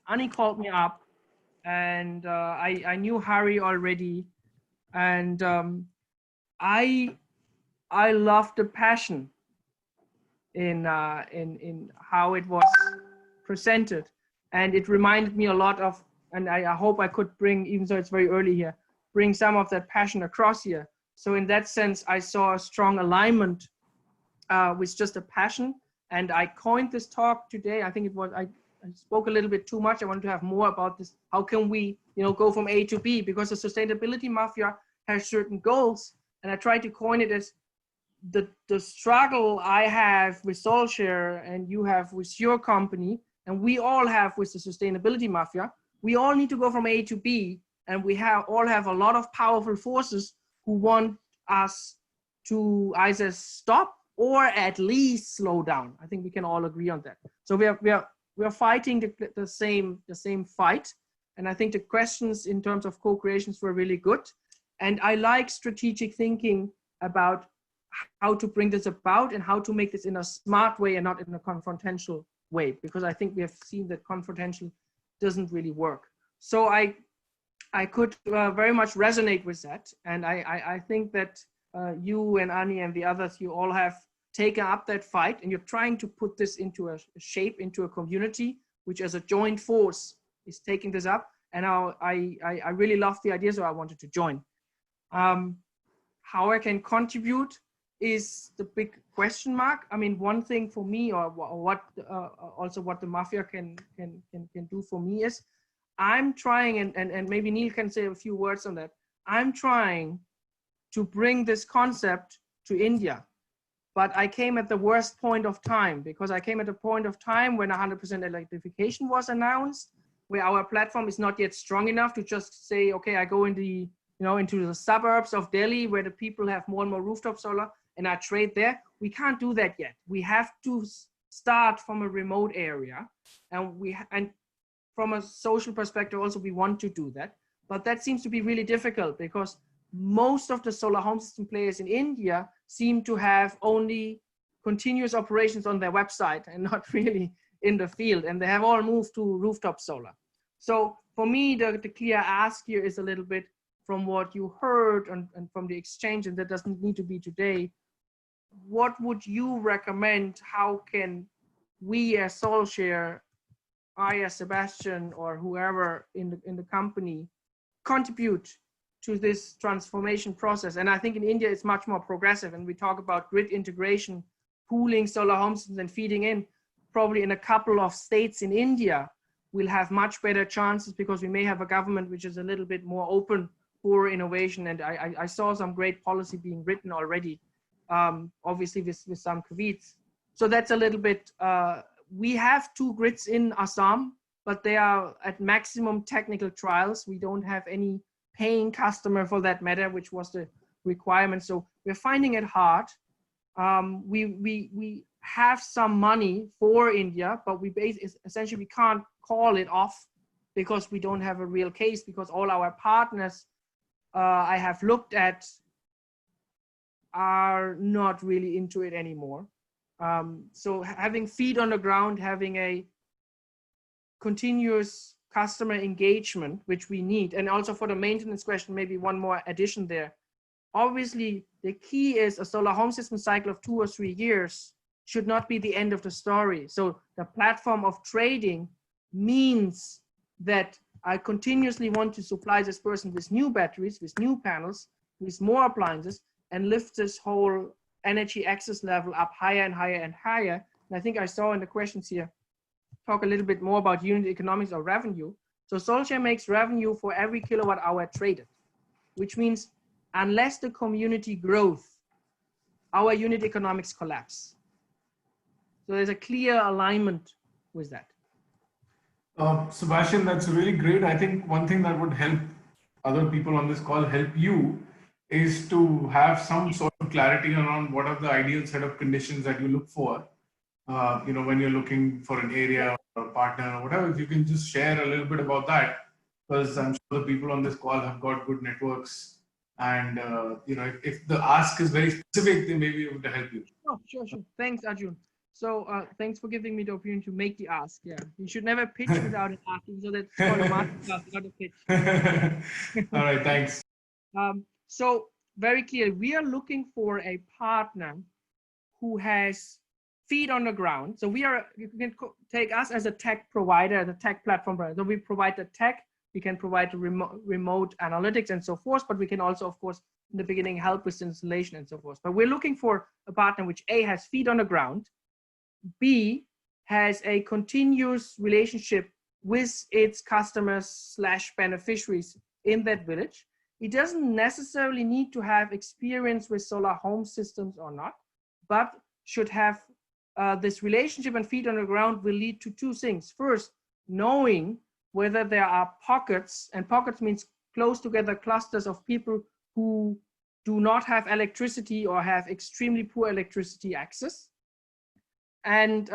Ani called me up, and I knew Harry already, and I loved the passion in how it was presented, and it reminded me a lot of, and I hope I could bring, even though it's very early here, bring some of that passion across here. So in that sense, I saw a strong alignment with just a passion, and I coined this talk today. I think it was, I spoke a little bit too much. I wanted to have more about this. How can we, go from A to B? Because the sustainability mafia has certain goals, and I tried to coin it as the struggle I have with SOLshare and you have with your company, and we all have with the sustainability mafia. We all need to go from A to B, and we all have a lot of powerful forces who want us to either stop or at least slow down. I think we can all agree on that. So we are fighting the same fight, and I think the questions in terms of co-creations were really good. And I like strategic thinking about how to bring this about and how to make this in a smart way and not in a confrontational way, because I think we have seen that confrontational doesn't really work. So I could very much resonate with that. And I think that you and Ani and the others, you all have taken up that fight, and you're trying to put this into a shape, into a community, which as a joint force is taking this up. And I really love the idea, so I wanted to join. How I can contribute is the big question mark. I mean, one thing for me, or what also what the mafia can do for me is, I'm trying, and maybe Neil can say a few words on that. I'm trying to bring this concept to India, but I came at the worst point of time, because I came at a point of time when 100% electrification was announced, where our platform is not yet strong enough to just say, okay, I go into the suburbs of Delhi where the people have more and more rooftop solar, and I trade there. We can't do that yet. We have to start from a remote area, and from a social perspective also we want to do that, but that seems to be really difficult because most of the solar home system players in India seem to have only continuous operations on their website and not really in the field, and they have all moved to rooftop solar. So for me, the clear ask here is a little bit from what you heard and from the exchange, and that doesn't need to be today. What would you recommend? How can we as SOLshare, I as Sebastian, or whoever in the company contribute to this transformation process. And I think in India, it's much more progressive. And we talk about grid integration, pooling solar home systems and feeding in. Probably in a couple of states in India, we'll have much better chances because we may have a government which is a little bit more open for innovation. And I saw some great policy being written already, obviously with some caveats. So that's a little bit, we have 2 grids in Assam, but they are at maximum technical trials. We don't have any paying customer for that matter, which was the requirement. So we're finding it hard. We have some money for India, but essentially we can't call it off because we don't have a real case, because all our partners I have looked at are not really into it anymore. So having feet on the ground, having a continuous customer engagement, which we need. And also for the maintenance question, maybe one more addition there. Obviously, the key is a solar home system cycle of 2 or 3 years should not be the end of the story. So the platform of trading means that I continuously want to supply this person with new batteries, with new panels, with more appliances, and lift this whole energy access level up higher and higher and higher. And I think I saw in the questions here, talk a little bit more about unit economics or revenue. So SolShare makes revenue for every kilowatt hour traded, which means unless the community grows, our unit economics collapse. So there's a clear alignment with that. Sebastian, that's really great. I think one thing that would help other people on this call help you is to have some sort of clarity around what are the ideal set of conditions that you look for. When you're looking for an area or a partner or whatever, if you can just share a little bit about that, because I'm sure the people on this call have got good networks, and if the ask is very specific, they may be able to help you. Oh, sure. Thanks, Arjun. So thanks for giving me the opportunity to make the ask. Yeah, you should never pitch without an asking. So that's called a masterclass, not a pitch. All right, thanks. So very clear, we are looking for a partner who has feet on the ground. So you can take us as a tech provider, as a tech platform provider. So we provide the tech, we can provide the remote analytics and so forth, but we can also, of course, in the beginning, help with installation and so forth. But we're looking for a partner which A, has feet on the ground, B, has a continuous relationship with its customers / beneficiaries in that village. It doesn't necessarily need to have experience with solar home systems or not, but should have this relationship, and feet on the ground will lead to 2 things. First, knowing whether there are pockets, and pockets means close together clusters of people who do not have electricity or have extremely poor electricity access. And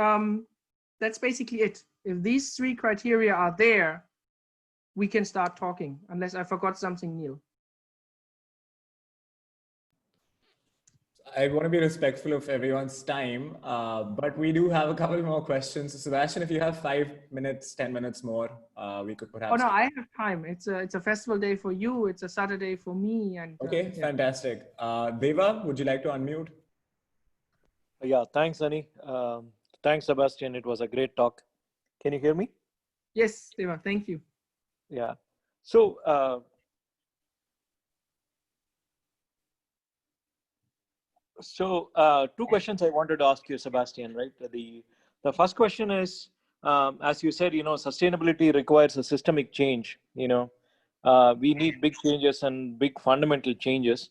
that's basically it. If these 3 criteria are there, we can start talking, unless I forgot something, Neil. I want to be respectful of everyone's time, but we do have a couple more questions. So Sebastian, if you have 5 minutes, 10 minutes more, we could perhaps. Oh no, I have time. It's a festival day for you. It's a Saturday for me. And okay, yeah. Fantastic. Deva, would you like to unmute? Yeah, thanks, Annie. Thanks, Sebastian. It was a great talk. Can you hear me? Yes, Deva. Thank you. Yeah. So. So 2 questions I wanted to ask you, Sebastian, right? The first question is, as you said, sustainability requires a systemic change. We need big changes and big fundamental changes.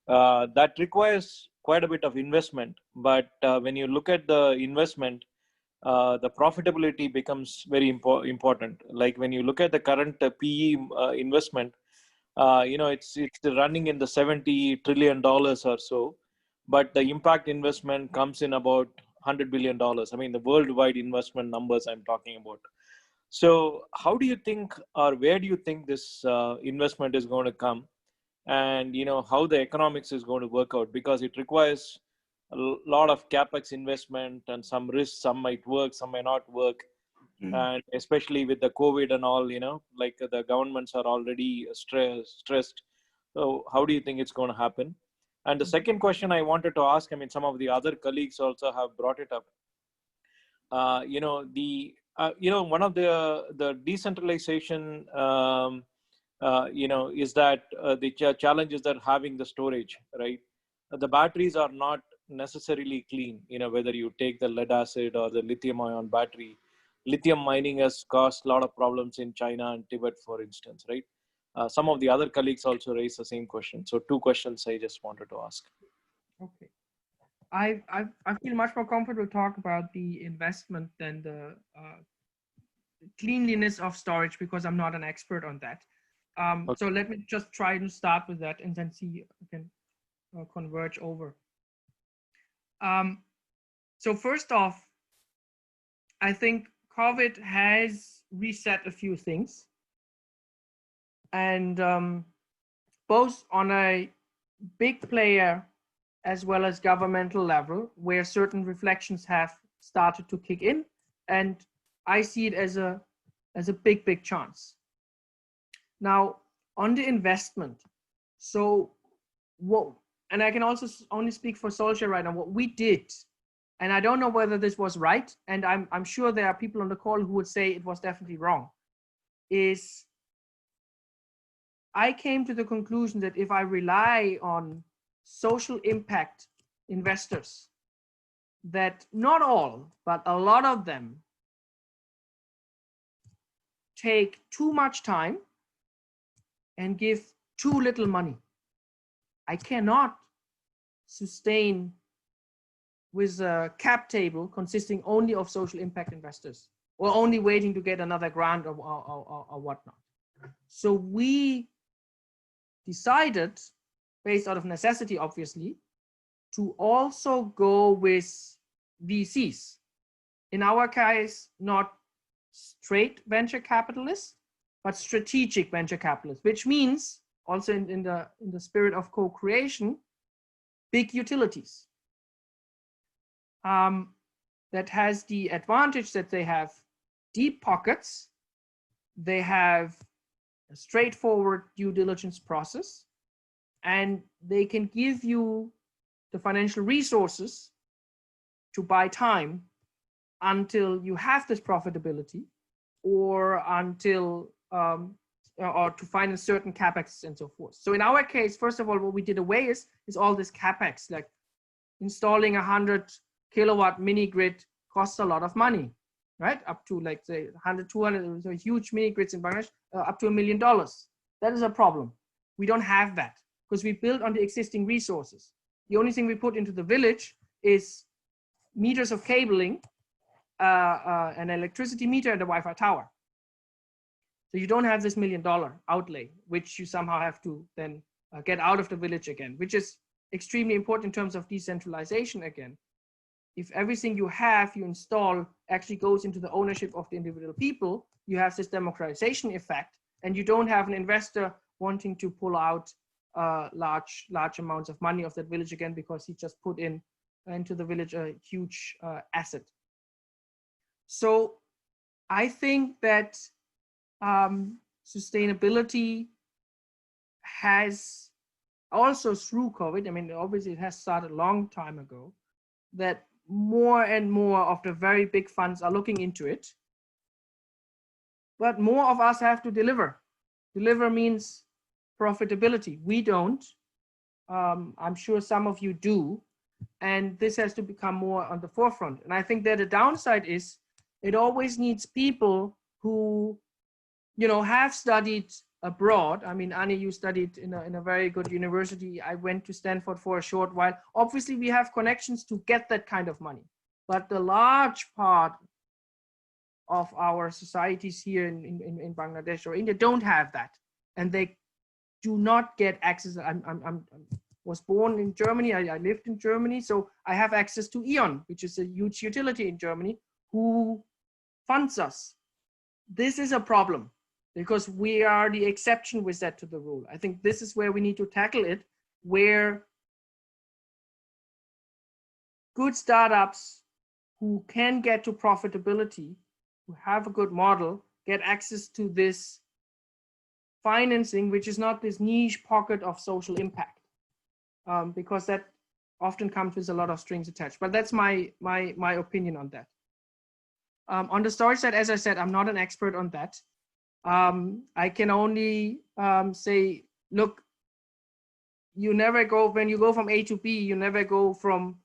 That requires quite a bit of investment. But when you look at the investment, the profitability becomes very important. Like when you look at the current PE investment, it's running in the $70 trillion or so. But the impact investment comes in about $100 billion. I mean, the worldwide investment numbers I'm talking about. So how do you think, or where do you think this investment is going to come? And, how the economics is going to work out? Because it requires a lot of CapEx investment and some risks. Some might work, some may not work. And especially with the COVID and all, like the governments are already stressed. So how do you think it's going to happen? And the second question I wanted to ask, I mean, some of the other colleagues also have brought it up. One of the decentralization is that the challenges that having the storage, right? The batteries are not necessarily clean, whether you take the lead acid or the lithium ion battery. Lithium mining has caused a lot of problems in China and Tibet, for instance, right? Some of the other colleagues also raised the same question. So 2 questions I just wanted to ask. Okay. I feel much more comfortable to talk about the investment than the cleanliness of storage, because I'm not an expert on that. Okay. So let me just try to start with that and then see if we can converge over. So first off, I think COVID has reset a few things, and both on a big player as well as governmental level, where certain reflections have started to kick in, and I see it as a big chance. Now on the investment, so what, and I can also only speak for SOLshare right now, what we did, and I don't know whether this was right, and I'm sure there are people on the call who would say it was definitely wrong, is I came to the conclusion that if I rely on social impact investors, that not all, but a lot of them take too much time and give too little money. I cannot sustain with a cap table consisting only of social impact investors, or only waiting to get another grant or whatnot. So we decided, based out of necessity, obviously, to also go with VCs. In our case, not straight venture capitalists, but strategic venture capitalists, which means also in the spirit of co-creation, big utilities. That has the advantage that they have deep pockets, they have a straightforward due diligence process, and they can give you the financial resources to buy time until you have this profitability, or until or to finance certain capex and so forth. So in our case, first of all, what we did away is all this capex, like installing 100 kilowatt mini grid costs a lot of money, right? Up to, like, say 100, 200, so huge mini grids in Bangladesh, up to $1 million. That is a problem. We don't have that because we built on the existing resources. The only thing we put into the village is meters of cabling, an electricity meter, and a Wi-Fi tower. So you don't have this $1 million outlay, which you somehow have to then get out of the village again, which is extremely important in terms of decentralization again. If everything you have, you install, actually goes into the ownership of the individual people, you have this democratization effect, and you don't have an investor wanting to pull out large amounts of money of that village again because he just put into the village a huge asset. So I think that sustainability has also, through COVID, I mean, obviously it has started a long time ago, that more and more of the very big funds are looking into it. But more of us have to deliver. Deliver means profitability. We don't. I'm sure some of you do. And this has to become more on the forefront. And I think that the downside is it always needs people who, have studied abroad. I mean, Annie, you studied in a very good university. I went to Stanford for a short while. Obviously, we have connections to get that kind of money. But the large part of our societies here in Bangladesh or India don't have that. And they do not get access. I was born in Germany. I lived in Germany. So I have access to E.ON, which is a huge utility in Germany, who funds us. This is a problem, because we are the exception with that to the rule. I think this is where we need to tackle it, where good startups who can get to profitability, who have a good model, get access to this financing, which is not this niche pocket of social impact, because that often comes with a lot of strings attached. But that's my opinion on that. On the storage side, as I said, I'm not an expert on that. I can only say, look, you never go, when you go from A to B, you never go from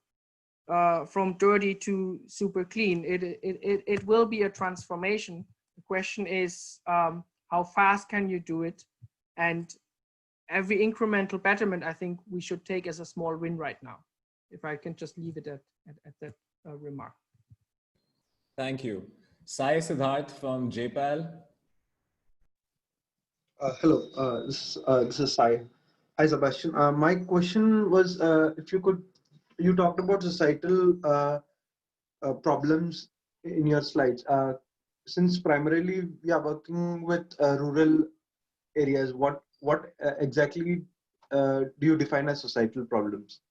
dirty to super clean. It will be a transformation. The question is, how fast can you do it? And every incremental betterment, I think we should take as a small win right now. If I can just leave it at that remark. Thank you. Sai Siddharth from JPAL. Hello, this is Sai. Hi, Sebastian. My question was, if you could, you talked about societal problems in your slides. Since primarily we are working with rural areas, what exactly do you define as societal problems?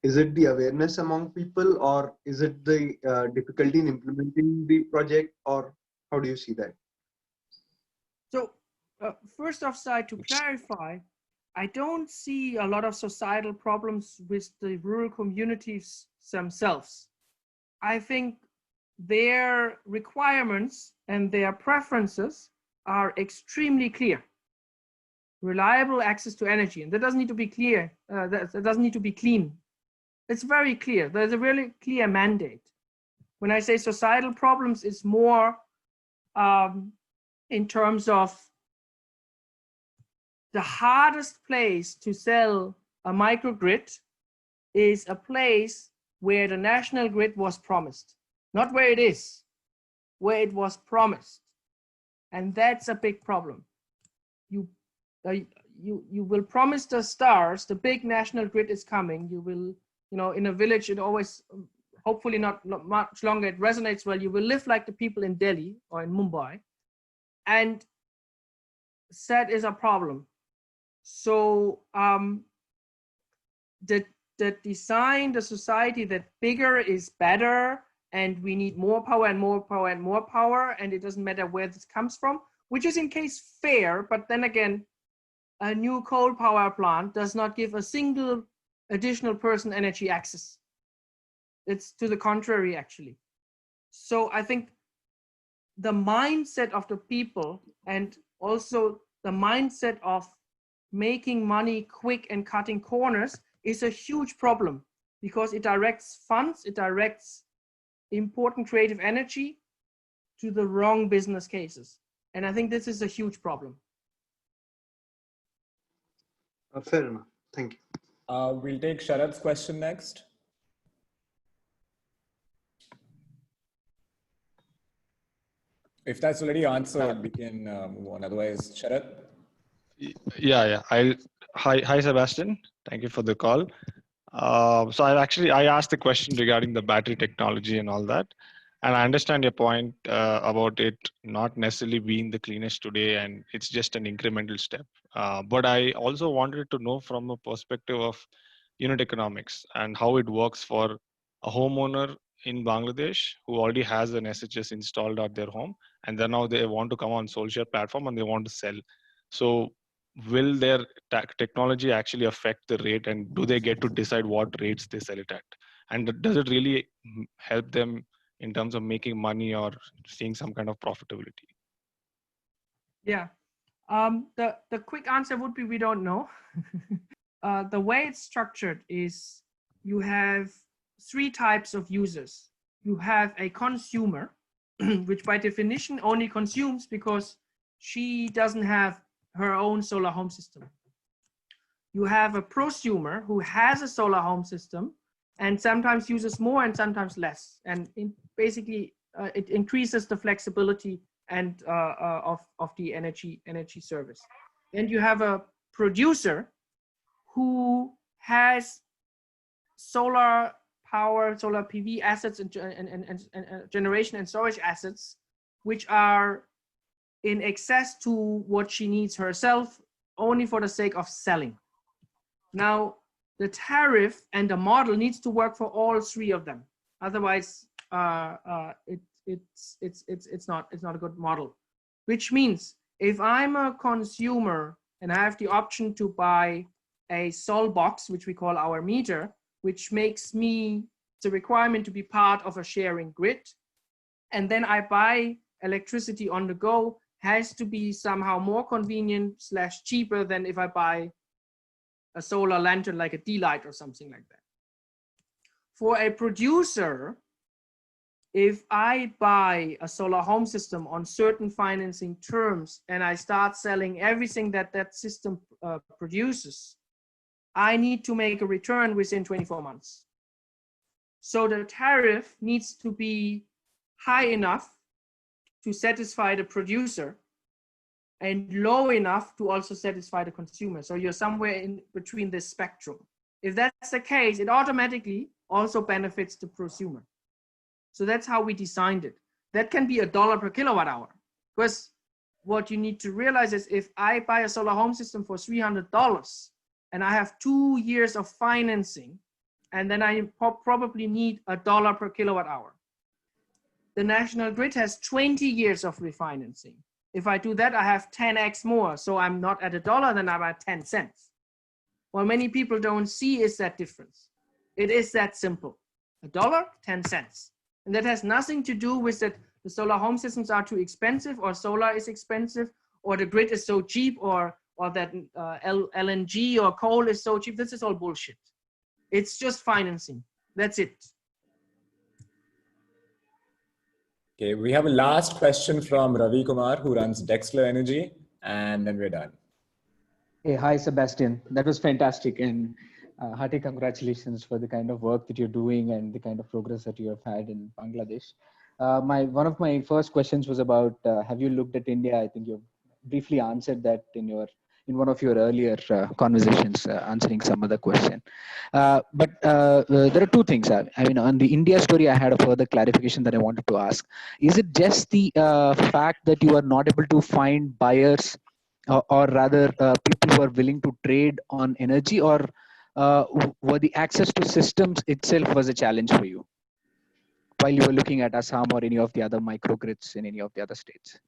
Is it the awareness among people, or is it the difficulty in implementing the project, or how do you see that? So first off, Sai, to clarify, I don't see a lot of societal problems with the rural communities themselves. I think their requirements and their preferences are extremely clear. Reliable access to energy, and that doesn't need to be clear, that doesn't need to be clean. It's very clear. There's a really clear mandate. When I say societal problems, it's more in terms of the hardest place to sell a microgrid is a place where the national grid was promised, not where it is, where it was promised. And that's a big problem. You will promise the stars, the big national grid is coming. You will, in a village, it always, hopefully not much longer, it resonates well. You will live like the people in Delhi or in Mumbai. And that is a problem. So the design, the society that bigger is better, and we need more power and more power and more power, and it doesn't matter where this comes from, which is in case fair, but then again, a new coal power plant does not give a single additional person energy access. It's to the contrary, actually. So I think the mindset of the people, and also the mindset of making money quick and cutting corners, is a huge problem, because it directs funds, it directs important creative energy to the wrong business cases. And I think this is a huge problem. Fair enough. Thank you. We'll take Sharad's question next. If that's already answered, we can move on. Otherwise, Sharad? Yeah. Hi, Sebastian. Thank you for the call. So I asked the question regarding the battery technology and all that. And I understand your point about it not necessarily being the cleanest today, and it's just an incremental step. But I also wanted to know from a perspective of unit economics and how it works for a homeowner in Bangladesh who already has an SHS installed at their home, and then now they want to come on SolShare platform and they want to sell. So will their technology actually affect the rate, and do they get to decide what rates they sell it at? And does it really help them in terms of making money or seeing some kind of profitability? Yeah, the quick answer would be we don't know. The way it's structured is you have three types of users. You have a consumer, which by definition only consumes because she doesn't have her own solar home system. You have a prosumer who has a solar home system and sometimes uses more and sometimes less. And basically, it increases the flexibility and of the energy service. And you have a producer who has solar power, solar PV assets and generation and storage assets, which are in excess to what she needs herself, only for the sake of selling. Now, the tariff and the model needs to work for all three of them. Otherwise, it's not a good model. Which means if I'm a consumer and I have the option to buy a SolBox, which we call our meter, which makes me the requirement to be part of a sharing grid, and then I buy electricity on the go, has to be somehow more convenient / cheaper than if I buy a solar lantern like a D-Light or something like that. For a producer, if I buy a solar home system on certain financing terms and I start selling everything that that system produces, I need to make a return within 24 months. So the tariff needs to be high enough to satisfy the producer and low enough to also satisfy the consumer. So you're somewhere in between this spectrum. If that's the case, it automatically also benefits the prosumer. So that's how we designed it. That can be $1 per kilowatt hour. Because what you need to realize is if I buy a solar home system for $300 and I have 2 years of financing, and then I probably need $1 per kilowatt hour. The national grid has 20 years of refinancing. If I do that, I have 10x more. So I'm not at $1, then I'm at 10 cents. What many people don't see is that difference. It is that simple. $1, 10 cents. And that has nothing to do with that the solar home systems are too expensive or solar is expensive or the grid is so cheap or that LNG or coal is so cheap. This is all bullshit. It's just financing. That's it. Okay, we have a last question from Ravi Kumar, who runs Dexler Energy, and then we're done. Hey, hi, Sebastian. That was fantastic. And hearty congratulations for the kind of work that you're doing and the kind of progress that you have had in Bangladesh. One of my first questions was about, have you looked at India? I think you briefly answered that in one of your earlier conversations, answering some other question. But there are two things. I mean, on the India story, I had a further clarification that I wanted to ask. Is it just the fact that you are not able to find buyers or rather people who are willing to trade on energy, or were the access to systems itself was a challenge for you while you were looking at Assam or any of the other microgrids in any of the other states?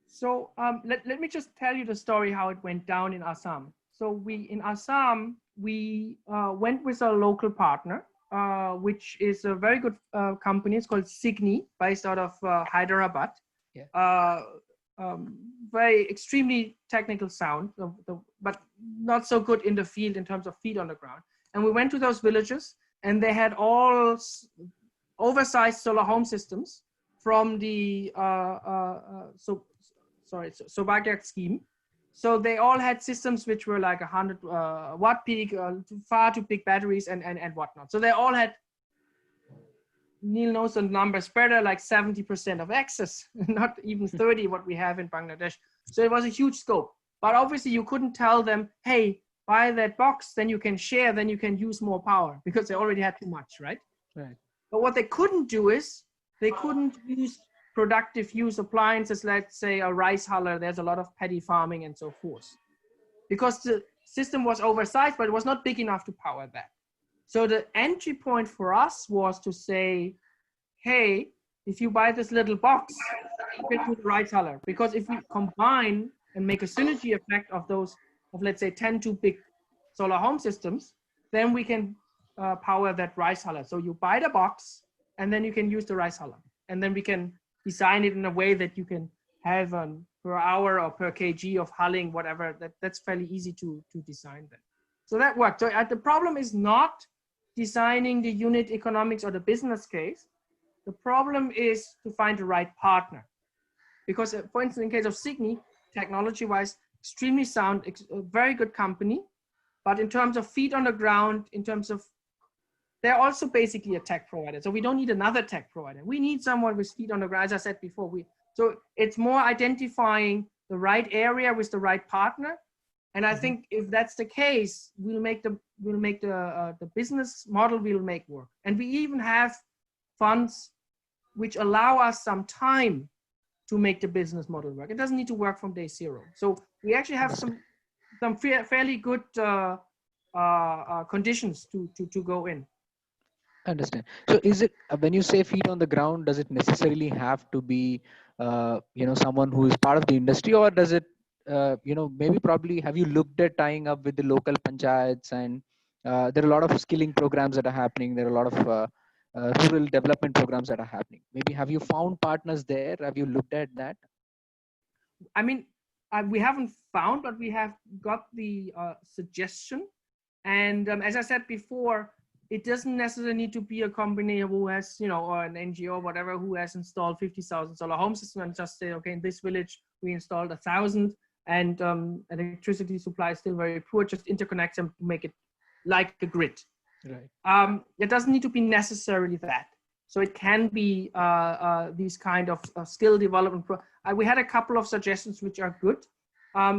So let me just tell you the story how it went down in Assam. So in Assam, we went with a local partner, which is a very good company. It's called Signi, based out of Hyderabad. Yeah. Very extremely technical sound, but not so good in the field in terms of feet on the ground. And we went to those villages, and they had all oversized solar home systems from the Sobhagya scheme. So they all had systems which were like 100 watt peak, far too big batteries and whatnot. So they all had, Neil knows the numbers better, like 70% of access, not even 30 what we have in Bangladesh. So it was a huge scope. But obviously you couldn't tell them, hey, buy that box, then you can share, then you can use more power, because they already had too much, right? Right. But what they couldn't do is they couldn't use productive use appliances, let's say a rice huller. There's a lot of paddy farming and so forth, because the system was oversized, but it was not big enough to power that. So the entry point for us was to say, hey, if you buy this little box, fit to the rice huller, because if we combine and make a synergy effect of those, of let's say 10 too big solar home systems, then we can power that rice huller. So you buy the box and then you can use the rice huller, and then we can design it in a way that you can have per hour or per kg of hulling, whatever. That's fairly easy to design that. So that worked. So the problem is not designing the unit economics or the business case. The problem is to find the right partner. Because for instance, in case of Signi, technology-wise, extremely sound, a very good company. But in terms of feet on the ground, in terms of, they're also basically a tech provider. So we don't need another tech provider. We need someone with feet on the ground, as I said before. So it's more identifying the right area with the right partner. And I think if that's the case, we'll make the business model we'll make work. And we even have funds which allow us some time to make the business model work. It doesn't need to work from day zero. So we actually have some fairly good conditions to go in. Understand. So is it, when you say feet on the ground, does it necessarily have to be, someone who is part of the industry, or does it, maybe probably have you looked at tying up with the local panchayats, and there are a lot of skilling programs that are happening. There are a lot of, rural development programs that are happening. Maybe have you found partners there? Have you looked at that? I mean, we haven't found, but we have got the suggestion. And as I said before, it doesn't necessarily need to be a company who has, or an NGO or whatever, who has installed 50,000 solar home systems and just say, okay, in this village, we installed 1,000 and electricity supply is still very poor, just interconnect them to make it like a grid. Right. It doesn't need to be necessarily that. So it can be these kind of skill development. We had a couple of suggestions which are good.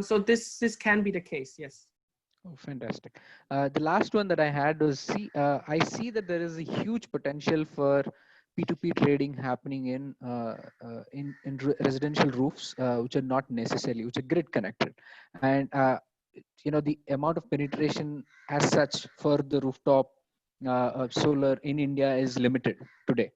So this can be the case, yes. Oh, fantastic. The last one that I had was, I see that there is a huge potential for P2P trading happening in residential roofs, which are not necessarily, which are grid connected. And, the amount of penetration as such for the rooftop solar in India is limited today.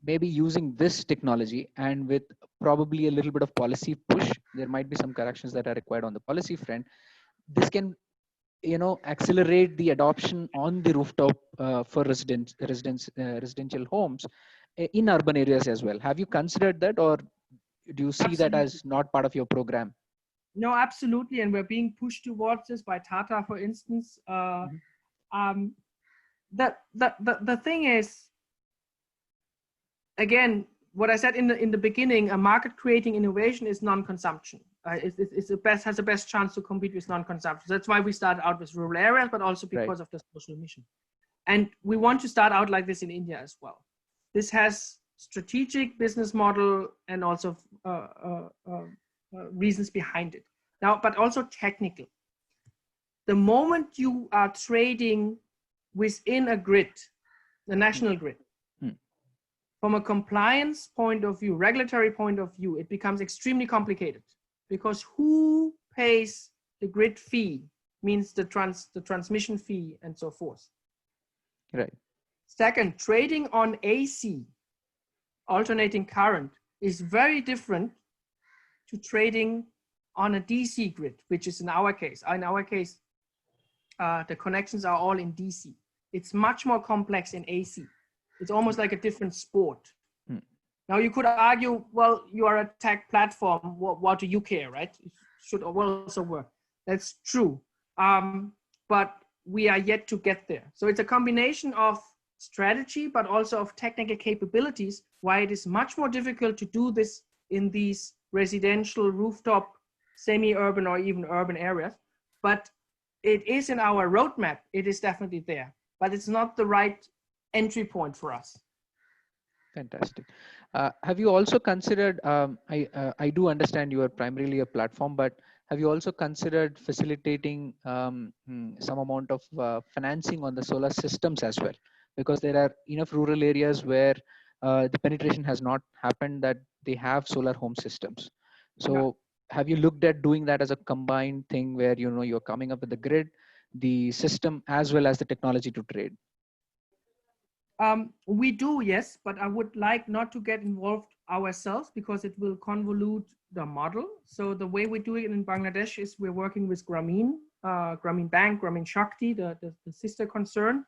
Maybe using this technology and with probably a little bit of policy push, there might be some corrections that are required on the policy front. This can, accelerate the adoption on the rooftop for residential homes in urban areas as well. Have you considered that, or do you see that as not part of your program? No, absolutely, and we're being pushed towards this by Tata, for instance. The thing is, again, what I said in the beginning, a market creating innovation is non-consumption. It's has the best chance to compete with non-consumption. That's why we started out with rural areas, but also because of the social mission. And we want to start out like this in India as well. This has strategic business model and also reasons behind it. Now, but also technical. The moment you are trading within a grid, the national grid, from a compliance point of view, regulatory point of view, it becomes extremely complicated, because who pays the grid fee means the transmission fee and so forth. Right. Second, trading on AC, alternating current, is very different to trading on a DC grid, which is in our case. In our case, the connections are all in DC. It's much more complex in AC. It's almost like a different sport. Now you could argue, well, you are a tech platform. What do you care, right? It should also work. That's true. But we are yet to get there. So it's a combination of strategy, but also of technical capabilities, why it is much more difficult to do this in these residential rooftop, semi-urban or even urban areas. But it is in our roadmap. It is definitely there, but it's not the right entry point for us. Fantastic. Have you also considered, I do understand you are primarily a platform, but have you also considered facilitating some amount of financing on the solar systems as well? Because there are enough rural areas where the penetration has not happened that they have solar home systems. So have you looked at doing that as a combined thing where, you're coming up with the grid, the system, as well as the technology to trade? We do, yes, but I would like not to get involved ourselves because it will convolute the model. So the way we do it in Bangladesh is we're working with Grameen Bank, Grameen Shakti, the sister concern.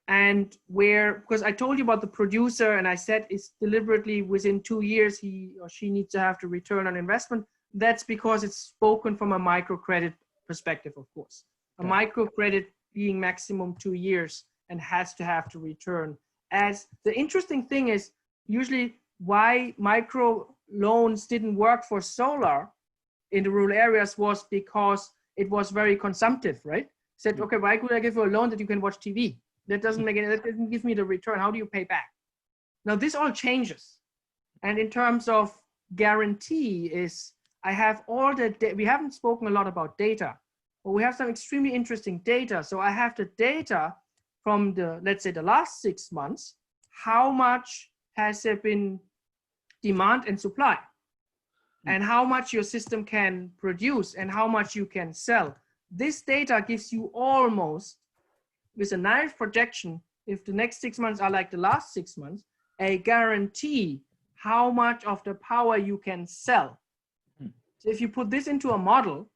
And because I told you about the producer and I said it's deliberately within 2 years, he or she needs to have to return on investment. That's because it's spoken from a microcredit perspective, of course. A microcredit being maximum 2 years and has to have to return. As the interesting thing is usually why micro loans didn't work for solar in the rural areas was because it was very consumptive, right? Said, okay, why could I give you a loan that you can watch TV? That doesn't make any, that doesn't give me the return. How do you pay back? Now this all changes. And in terms of guarantee is, I have all the, we haven't spoken a lot about data, but we have some extremely interesting data. So I have the data from the, let's say the last 6 months, how much has there been demand and supply, and how much your system can produce and how much you can sell. This data gives you almost, with a nice projection, if the next 6 months are like the last 6 months, a guarantee how much of the power you can sell. So if you put this into a model,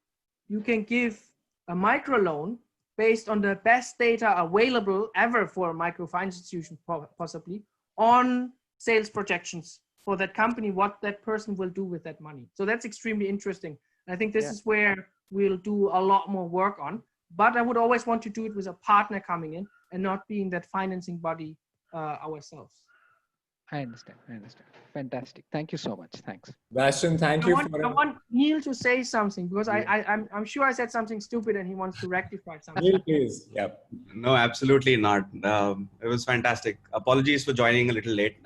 you can give a microloan based on the best data available ever for a microfinance institution, possibly, on sales projections for that company, what that person will do with that money. So that's extremely interesting. And I think this is where we'll do a lot more work on. But I would always want to do it with a partner coming in and not being that financing body ourselves. I understand. Fantastic. Thank you so much. Thanks. Sebastian, thank you. I want Neil to say something because I'm sure I said something stupid and he wants to rectify something. Neil, please. Yep. No, absolutely not. It was fantastic. Apologies for joining a little late.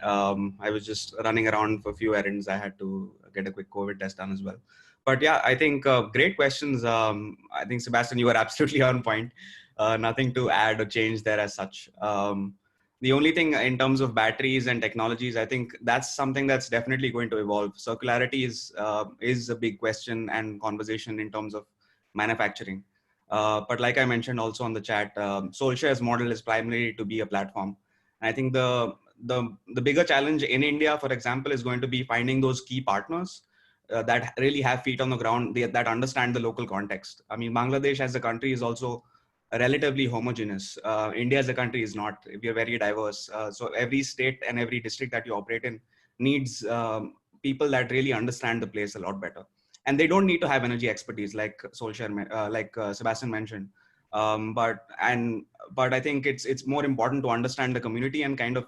I was just running around for a few errands. I had to get a quick COVID test done as well. But yeah, I think great questions. I think, Sebastian, you are absolutely on point. Nothing to add or change there as such. The only thing in terms of batteries and technologies, I think that's something that's definitely going to evolve. Circularity is a big question and conversation in terms of manufacturing. But like I mentioned also on the chat, SOLshare's model is primarily to be a platform. And I think the bigger challenge in India, for example, is going to be finding those key partners that really have feet on the ground, that understand the local context. I mean, Bangladesh as a country is also relatively homogeneous. India as a country is not. We are very diverse. So every state and every district that you operate in needs people that really understand the place a lot better. And they don't need to have energy expertise like SOLshare, like Sebastian mentioned. But I think it's more important to understand the community, and kind of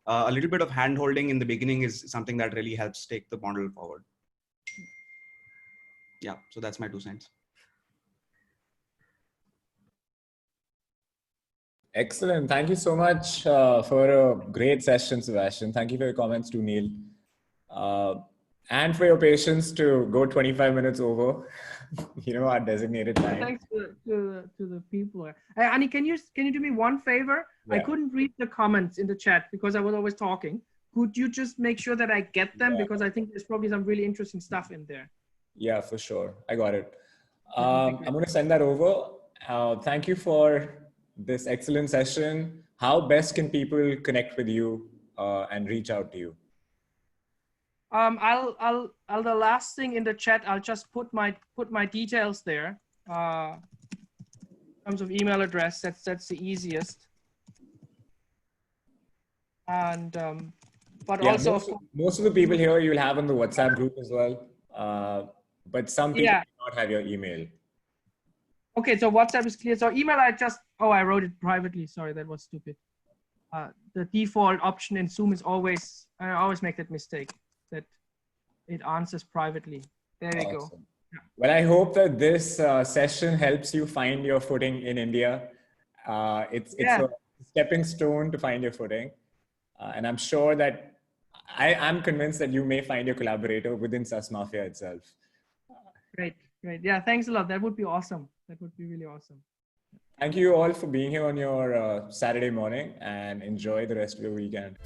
a little bit of hand holding in the beginning is something that really helps take the model forward. Yeah, so that's my 2 cents. Excellent. Thank you so much for a great session, Sebastian. Thank you for your comments too, Neil. And for your patience to go 25 minutes over, our designated time. Thanks to the people. Hey, Ani, can you do me one favor? Yeah. I couldn't read the comments in the chat because I was always talking. Could you just make sure that I get them? Because I think there's probably some really interesting stuff in there. Yeah, for sure. I got it. I'm going to send that over. Thank you for this excellent session. How best can people connect with you and reach out to you? I'll the last thing in the chat, I'll just put my details there. In terms of email address, that's the easiest. And but yeah, also most of the people here you'll have in the WhatsApp group as well. But some people do not have your email. Okay, so WhatsApp is clear. So email, I wrote it privately. Sorry, that was stupid. The default option in Zoom is always, I always make that mistake, that it answers privately. There we go. Yeah. Well, I hope that this session helps you find your footing in India. It's a stepping stone to find your footing. And I'm sure that, I'm convinced that you may find your collaborator within SusMafia itself. Great. Yeah, thanks a lot. That would be awesome. That would be really awesome. Thank you all for being here on your Saturday morning, and enjoy the rest of your weekend.